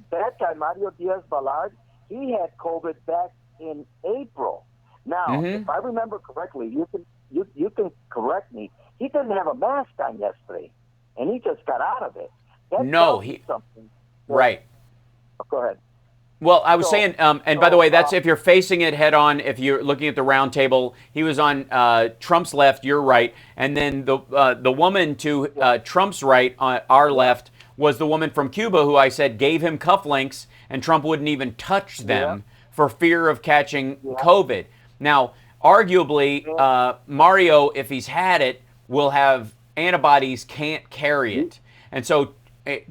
That guy, Mario Diaz-Balart, he had COVID back in April. Now, if I remember correctly, you can correct me. He didn't have a mask on yesterday, and he just got out of it. That tells you something. Right. Oh, go ahead. Well, I was saying, and by the way, that's if you're facing it head on. If you're looking at the round table, he was on Trump's left, your right, and then the woman to Trump's right, on our left, was the woman from Cuba who I said gave him cufflinks, and Trump wouldn't even touch them for fear of catching COVID. Now, arguably, Mario, if he's had it, will have antibodies, can't carry it. And so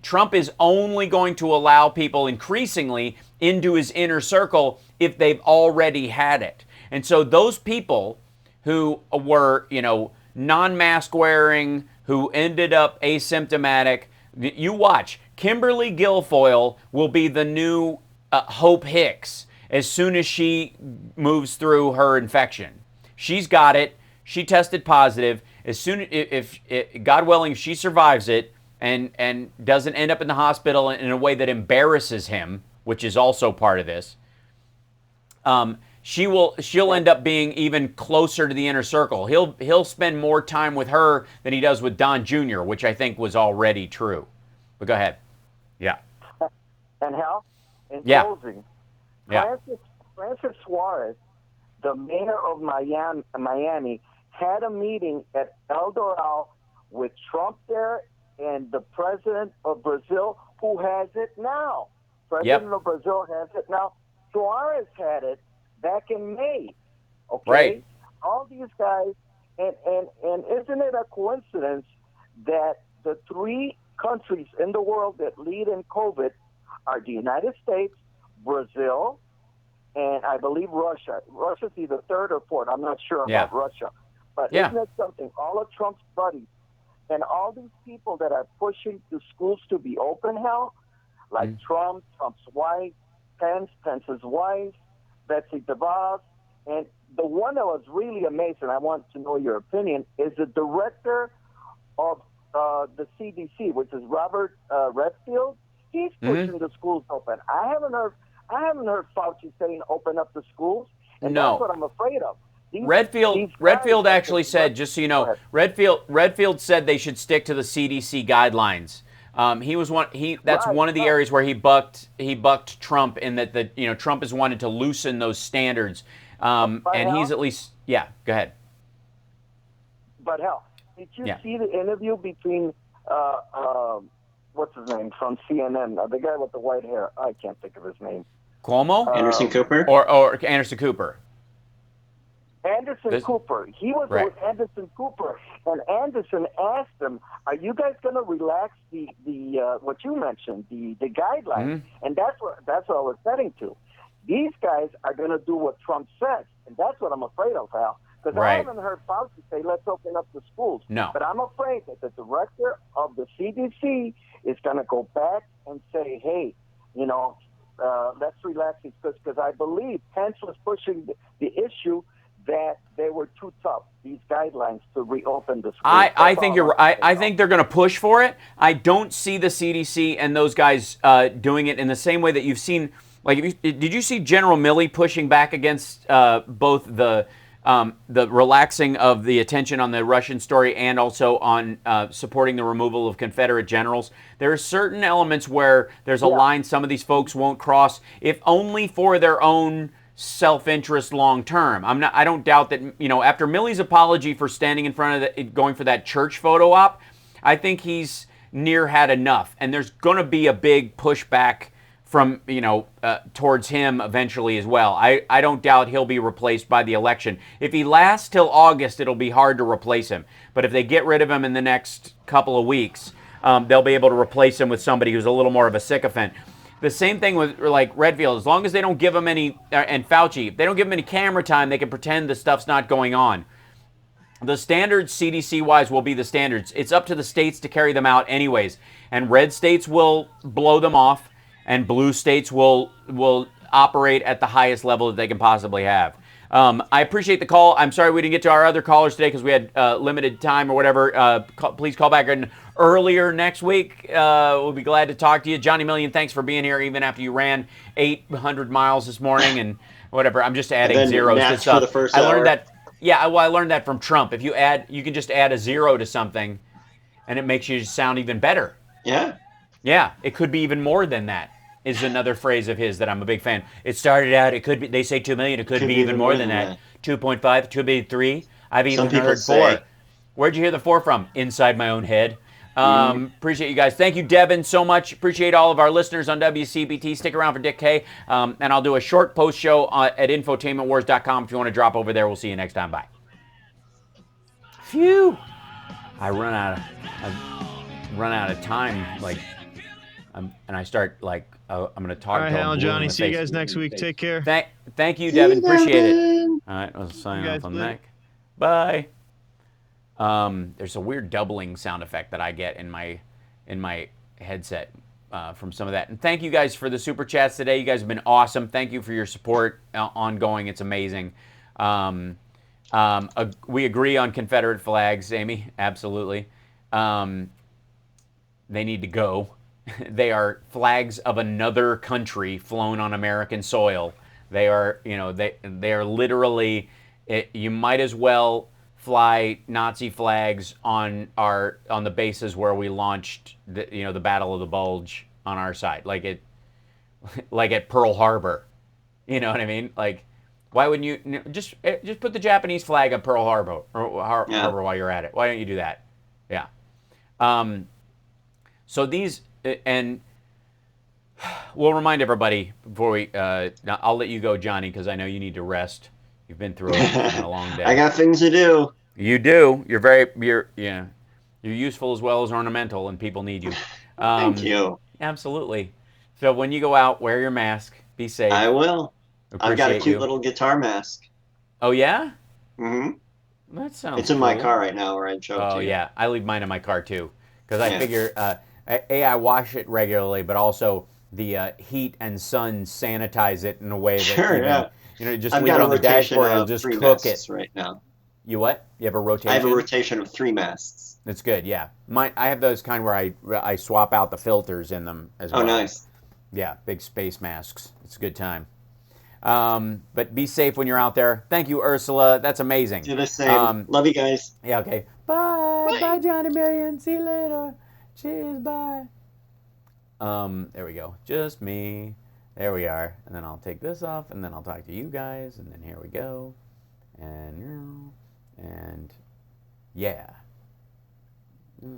Trump is only going to allow people increasingly into his inner circle if they've already had it. And so those people who were, non-mask wearing, who ended up asymptomatic, you watch. Kimberly Guilfoyle will be the new Hope Hicks as soon as she moves through her infection. She's got it. She tested positive. As soon if God willing, if she survives it and doesn't end up in the hospital in a way that embarrasses him, which is also part of this, she'll end up being even closer to the inner circle. He'll spend more time with her than he does with Don Jr., which I think was already true. But go ahead. Yeah. And Hal, in closing, Yeah. Francis Suarez, the mayor of Miami, had a meeting at El Dorado with Trump there and the president of Brazil, who has it now. President of Brazil has it now. Suarez had it back in May. Okay? Right. All these guys, and isn't it a coincidence that the three countries in the world that lead in COVID are the United States, Brazil, and I believe Russia. Russia's either third or fourth. I'm not sure Yeah. about Russia. But Yeah. isn't it something? All of Trump's buddies and all these people that are pushing the schools to be open, hell, like Trump, Trump's wife, Pence's wife, Betsy DeVos, and the one that was really amazing, I want to know your opinion, is the director of the CDC, which is Robert Redfield. He's pushing the schools open. I haven't heard Fauci saying open up the schools, and No. that's what I'm afraid of. Redfield actually said, just so you know, Redfield said they should stick to the CDC guidelines. That's one of the areas where he bucked Trump in that Trump has wanted to loosen those standards, and he's at least go ahead. But hell, did you see the interview between what's his name from CNN, the guy with the white hair? I can't think of his name. Cuomo? Anderson Cooper? Or Anderson Cooper? Cooper. He was with Anderson Cooper, and Anderson asked him, "Are you guys going to relax the what you mentioned, the guidelines?" And that's what I was heading to. These guys are going to do what Trump says, and that's what I'm afraid of, Al. Because I haven't heard Fauci say, "Let's open up the schools." No. But I'm afraid that the director of the CDC is going to go back and say, "Hey, let's relax these," because I believe Pence was pushing the issue that they were too tough, these guidelines, to reopen the schools. I think you're right. I think they're going to push for it. I don't see the CDC and those guys doing it in the same way that you've seen. Like, did you see General Milley pushing back against both the relaxing of the attention on the Russian story and also on supporting the removal of Confederate generals? There are certain elements where there's a line some of these folks won't cross, if only for their own self-interest long term. I don't doubt that, after Milley's apology for standing in front of going for that church photo op, I think he's near had enough, and there's going to be a big pushback from towards him eventually as well. I don't doubt he'll be replaced by the election. If he lasts till August, it'll be hard to replace him. But if they get rid of him in the next couple of weeks, they'll be able to replace him with somebody who's a little more of a sycophant. The same thing with like Redfield. As long as they don't give him any, and Fauci, if they don't give him any camera time, they can pretend the stuff's not going on. The standards, CDC-wise, will be the standards. It's up to the states to carry them out anyways. And red states will blow them off, and blue states will operate at the highest level that they can possibly have. I appreciate the call. I'm sorry we didn't get to our other callers today because we had limited time or whatever. Please call back earlier next week. We'll be glad to talk to you. Johnny Million, thanks for being here even after you ran 800 miles this morning and whatever. I'm just adding zeros to stuff. For the first I hour. learned that. Yeah, well, I learned that from Trump. If you can just add a zero to something, and it makes you sound even better. Yeah. Yeah, it could be even more than that. Is another phrase of his that I'm a big fan. It started out, it could be, they say 2 million, it could be even more than that. 2.5, 2 be 3. I've even heard 4. Where'd you hear the 4 from? Inside my own head. Appreciate you guys. Thank you, Devin, so much. Appreciate all of our listeners on WCPT. Stick around for Dick K. And I'll do a short post show at infotainmentwars.com if you want to drop over there. We'll see you next time. Bye. Phew. I run out of time, and I start I'm going to talk. All right, to Hal and Johnny. See you face. guys next week. Take care. Thank you, Devin. Appreciate it. All right, I'll sign off on that. Bye. There's a weird doubling sound effect that I get in my headset from some of that. And thank you guys for the super chats today. You guys have been awesome. Thank you for your support ongoing. It's amazing. We agree on Confederate flags, Amy. Absolutely. They need to go. They are flags of another country flown on American soil. They are, they are literally. You might as well fly Nazi flags on the bases where we launched the Battle of the Bulge on our side, like at Pearl Harbor. You know what I mean? Like, why wouldn't you just put the Japanese flag at Pearl Harbor Harbor while you're at it? Why don't you do that? Yeah. So these. And we'll remind everybody before we. I'll let you go, Johnny, because I know you need to rest. You've been through a long day. I got things to do. You do. You're useful as well as ornamental, and people need you. Thank you. Absolutely. So when you go out, wear your mask. Be safe. I will. I've got a Appreciate cute you. little guitar mask. Oh yeah? Mm-hmm. That sounds It's in cool. my car right now, where I'd show it Oh to you. yeah, I leave mine in my car too, because I Yeah. figure I wash it regularly, but also the heat and sun sanitize it in a way that Sure, even yeah. just I've leave got it a on the rotation dashboard, it'll of just 3 cook it. masks right now. You what? You have a rotation? I have a rotation of 3 masks. That's good. Yeah, I have those kind where I swap out the filters in them as well. Oh, nice. Yeah, big space masks. It's a good time. But be safe when you're out there. Thank you, Ursula. That's amazing. Do the same. Love you guys. Yeah, okay. Bye. Bye, Johnny Million. See you later. Cheers, bye. There we go. Just me. There we are. And then I'll take this off, and then I'll talk to you guys, and then here we go. And yeah.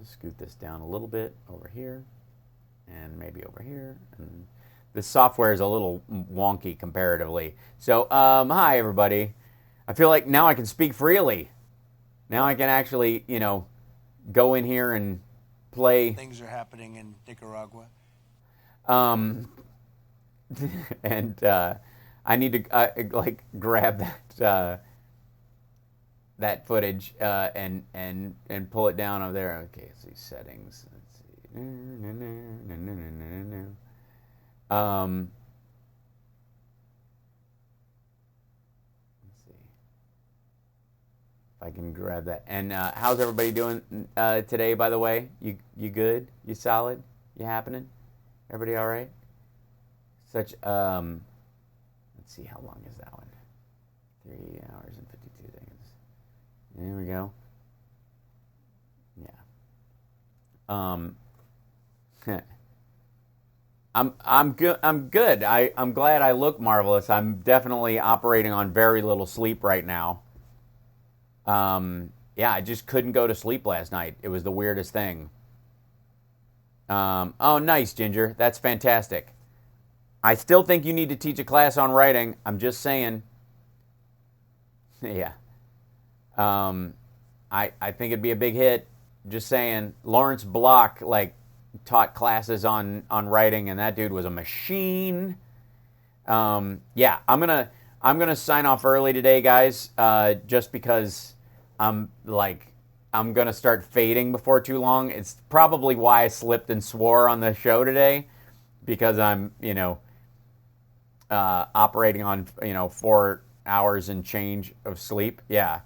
Scoot this down a little bit over here, and maybe over here, and this software is a little wonky comparatively. So, hi everybody. I feel like now I can speak freely. Now I can actually, go in here and play. Things are happening in Nicaragua. And I need to grab that footage and pull it down over there. Okay, let's see settings. Let's see. Let's see if I can grab that. And how's everybody doing today? By the way, you good? You solid? You happening? Everybody all right? Let's see, how long is that one? 3 hours and 52 seconds. There we go. Yeah. I'm good. I'm good. I'm glad I look marvelous. I'm definitely operating on very little sleep right now. Yeah, I just couldn't go to sleep last night. It was the weirdest thing. Oh, nice, Ginger. That's fantastic. I still think you need to teach a class on writing. I'm just saying. Yeah. I think it'd be a big hit. Just saying. Lawrence Block taught classes on writing, and that dude was a machine. Yeah, I'm gonna sign off early today, guys. Just because I'm gonna start fading before too long. It's probably why I slipped and swore on the show today, because I'm operating on 4 hours and change of sleep. Yeah.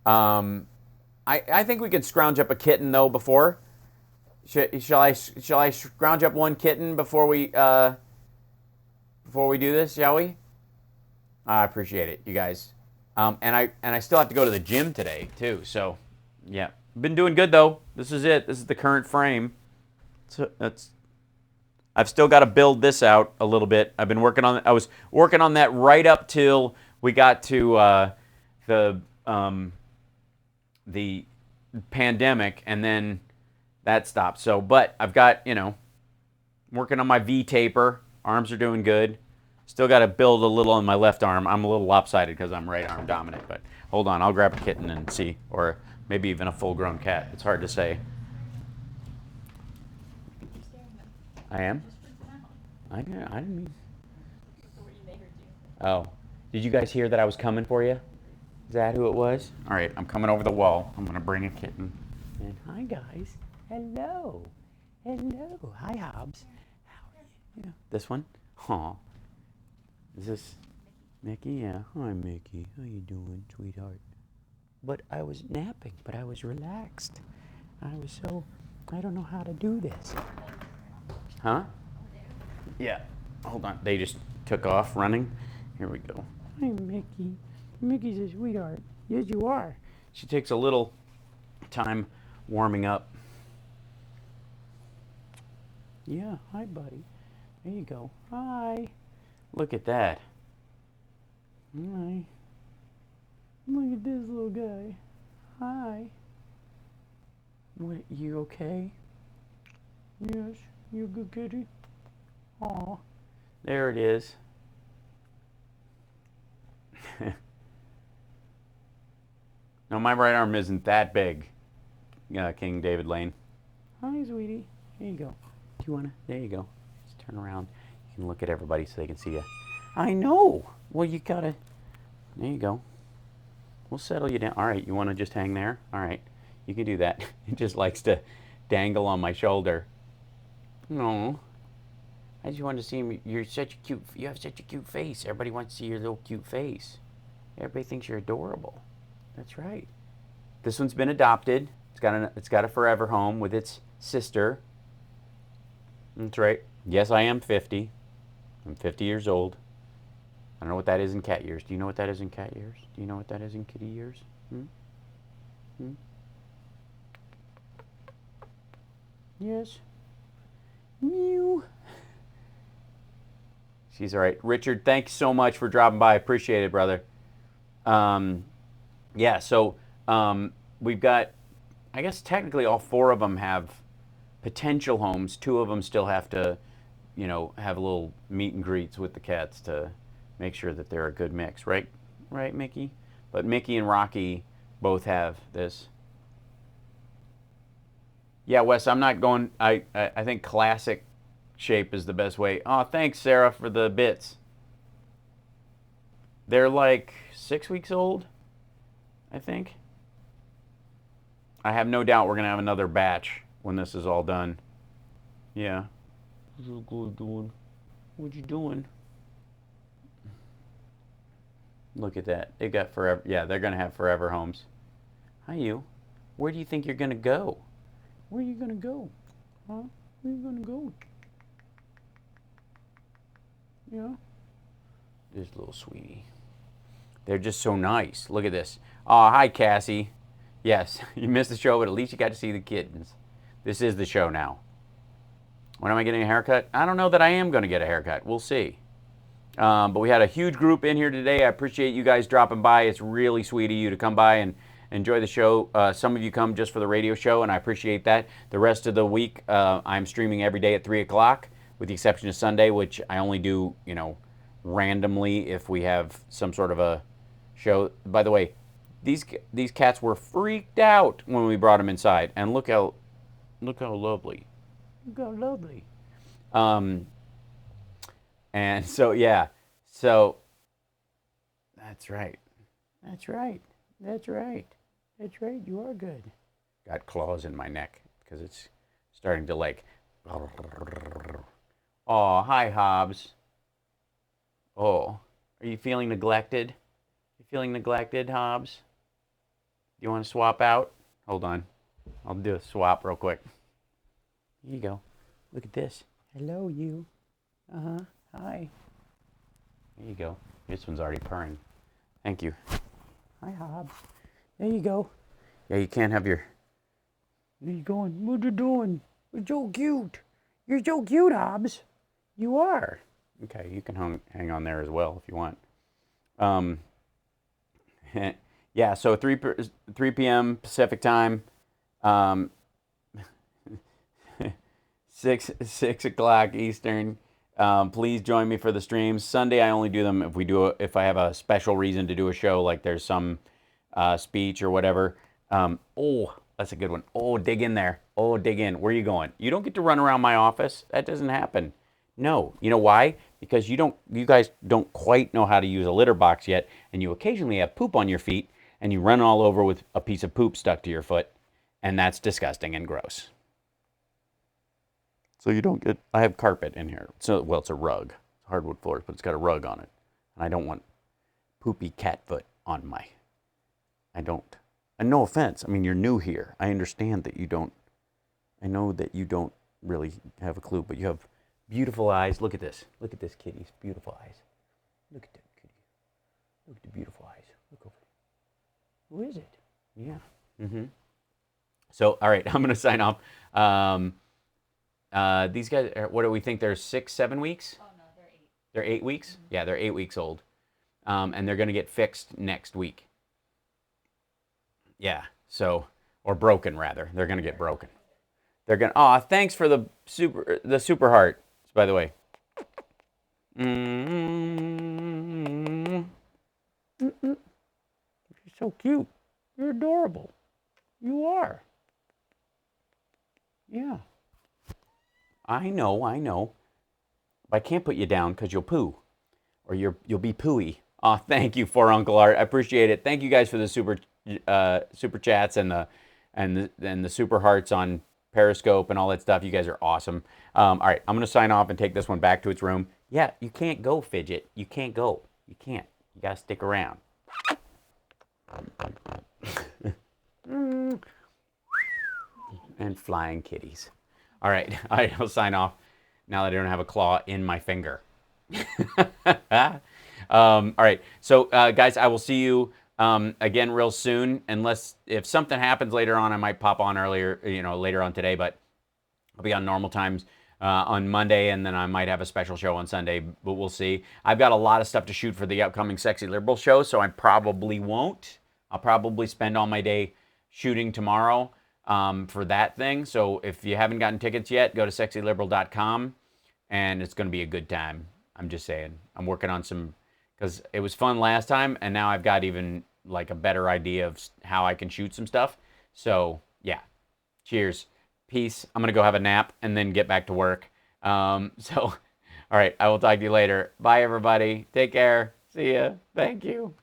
I think we could scrounge up a kitten though before. Shall I scrounge up one kitten before we do this? Shall we? I appreciate it, you guys. And I still have to go to the gym today too. So yeah, been doing good though. This is it. This is the current frame. So I've still got to build this out a little bit. I've been working on. I was working on that right up till we got to the pandemic, and then that stopped. So, but I've got working on my V-taper. Arms are doing good. Still got to build a little on my left arm. I'm a little lopsided because I'm right arm dominant. But hold on, I'll grab a kitten and see, or maybe even a full-grown cat. It's hard to say. I am? I didn't mean. Oh. Did you guys hear that I was coming for you? Is that who it was? All right, I'm coming over the wall. I'm going to bring a kitten. And hi, guys. Hello. Hello. Hi, Hobbs. How are you? Yeah. This one? Aw. Is this Mickey? Yeah. Hi, Mickey. How you doing, sweetheart? But I was napping, but I was relaxed. I don't know how to do this. Huh? Yeah. Hold on. They just took off running. Here we go. Hi, Mickey. Mickey's a sweetheart. Yes, you are. She takes a little time warming up. Yeah. Hi, buddy. There you go. Hi. Look at that. Hi. Look at this little guy. Hi. What? You okay? Yes. You a good kitty? Aw. There it is. No, my right arm isn't that big, King David Lane. Hi, sweetie. There you go. Do you wanna? There you go. Just turn around. You can look at everybody so they can see you. I know. Well, you gotta. There you go. We'll settle you down. All right, you want to just hang there? All right, you can do that. He just likes to dangle on my shoulder. No. I just wanted to see him. You're such a cute. You have such a cute face. Everybody wants to see your little cute face. Everybody thinks you're adorable. That's right. This one's been adopted. It's got a forever home with its sister. That's right. Yes, I am 50. I'm 50 years old. I don't know what that is in cat years. Do you know what that is in cat years? Do you know what that is in kitty years? Yes. Mew. She's all right. Richard, thanks so much for dropping by. Appreciate it, brother. Yeah, so we've got, I guess technically all 4 of them have potential homes. 2 of them still have to, have a little meet and greets with the cats to make sure that they're a good mix, right? Right, Mickey? But Mickey and Rocky both have this. Yeah, Wes, I'm not going, I think classic shape is the best way. Oh, thanks, Sarah, for the bits. They're like 6 weeks old, I think. I have no doubt we're going to have another batch when this is all done. Yeah. What you doing? What you doing? Look at that. They got forever. Yeah, they're going to have forever homes. Hi, you. Where do you think you're going to go? Where are you going to go? Huh? Where are you going to go? Yeah. This little sweetie. They're just so nice. Look at this. Oh, hi, Cassie. Yes, you missed the show, but at least you got to see the kittens. This is the show now. When am I getting a haircut? I don't know that I am going to get a haircut. We'll see. But we had a huge group in here today. I appreciate you guys dropping by. It's really sweet of you to come by and enjoy the show. Some of you come just for the radio show, and I appreciate that. The rest of the week, I'm streaming every day at 3 o'clock, with the exception of Sunday, which I only do, randomly if we have some sort of a show. By the way, these cats were freaked out when we brought them inside, and look how lovely. Look how lovely. And so, yeah, so that's right. That's right. That's right. That's right. You are good. Got claws in my neck because it's starting to like. Oh, hi, Hobbs. Oh, are you feeling neglected? You feeling neglected, Hobbs? You want to swap out? Hold on. I'll do a swap real quick. Here you go. Look at this. Hello, you. Uh-huh. Hi. There you go. This one's already purring. Thank you. Hi, Hobbs. There you go. Yeah, you can't have your... Where you going? What you doing? You're so cute. You're so cute, Hobbs. You are. Okay, you can hang on there as well if you want. Yeah, so 3 p.m. Pacific time. 6 o'clock Eastern. Please join me for the streams. Sunday I only do them if I have a special reason to do a show, like there's some speech or whatever. Oh, that's a good one. Oh, dig in there. Oh, dig in. Where are you going? You don't get to run around my office. That doesn't happen. No. You know why? Because you guys don't quite know how to use a litter box yet, and you occasionally have poop on your feet, and you run all over with a piece of poop stuck to your foot, and that's disgusting and gross. So you don't get, I have carpet in here. So, well, it's a rug. It's hardwood floors, but it's got a rug on it. And I don't want poopy cat foot on I don't. And no offense. I mean, you're new here. I understand that you don't, I know that you don't really have a clue, but you have beautiful eyes. Look at this. Look at this kitty's beautiful eyes. Look at that kitty. Look at the beautiful eyes. Look over there. Who is it? Yeah. Mm-hmm. So, all right, I'm going to sign off. These guys, what do we think? They're 6, 7 weeks? Oh, no, they're 8. They're 8 weeks? Mm-hmm. Yeah, they're 8 weeks old. And they're going to get fixed next week. Yeah, so, or broken, rather. They're going to get broken. They're going to, aw, thanks for the super heart, by the way. Mm-hmm. You're so cute. You're adorable. You are. Yeah. I know. But I can't put you down because you'll poo. or you'll be pooey. Oh, thank you for Uncle Art. I appreciate it. Thank you guys for the super chats and the super hearts on Periscope and all that stuff. You guys are awesome. All right, I'm gonna sign off and take this one back to its room. Yeah, you can't go, Fidget. You can't go. You can't. You gotta stick around. And flying kitties. All right, I'll sign off now that I don't have a claw in my finger. All right, so guys, I will see you again real soon. Unless if something happens later on, I might pop on earlier, later on today. But I'll be on normal times on Monday, and then I might have a special show on Sunday. But we'll see. I've got a lot of stuff to shoot for the upcoming Sexy Liberal show, so I probably won't. I'll probably spend all my day shooting tomorrow for that thing. So if you haven't gotten tickets yet, go to sexyliberal.com, and it's going to be a good time. I'm just saying. I'm working on some, because it was fun last time, and now I've got even like a better idea of how I can shoot some stuff. So yeah, cheers, peace. I'm going to go have a nap and then get back to work. All right, I will talk to you later. Bye, everybody. Take care. See ya. Thank you.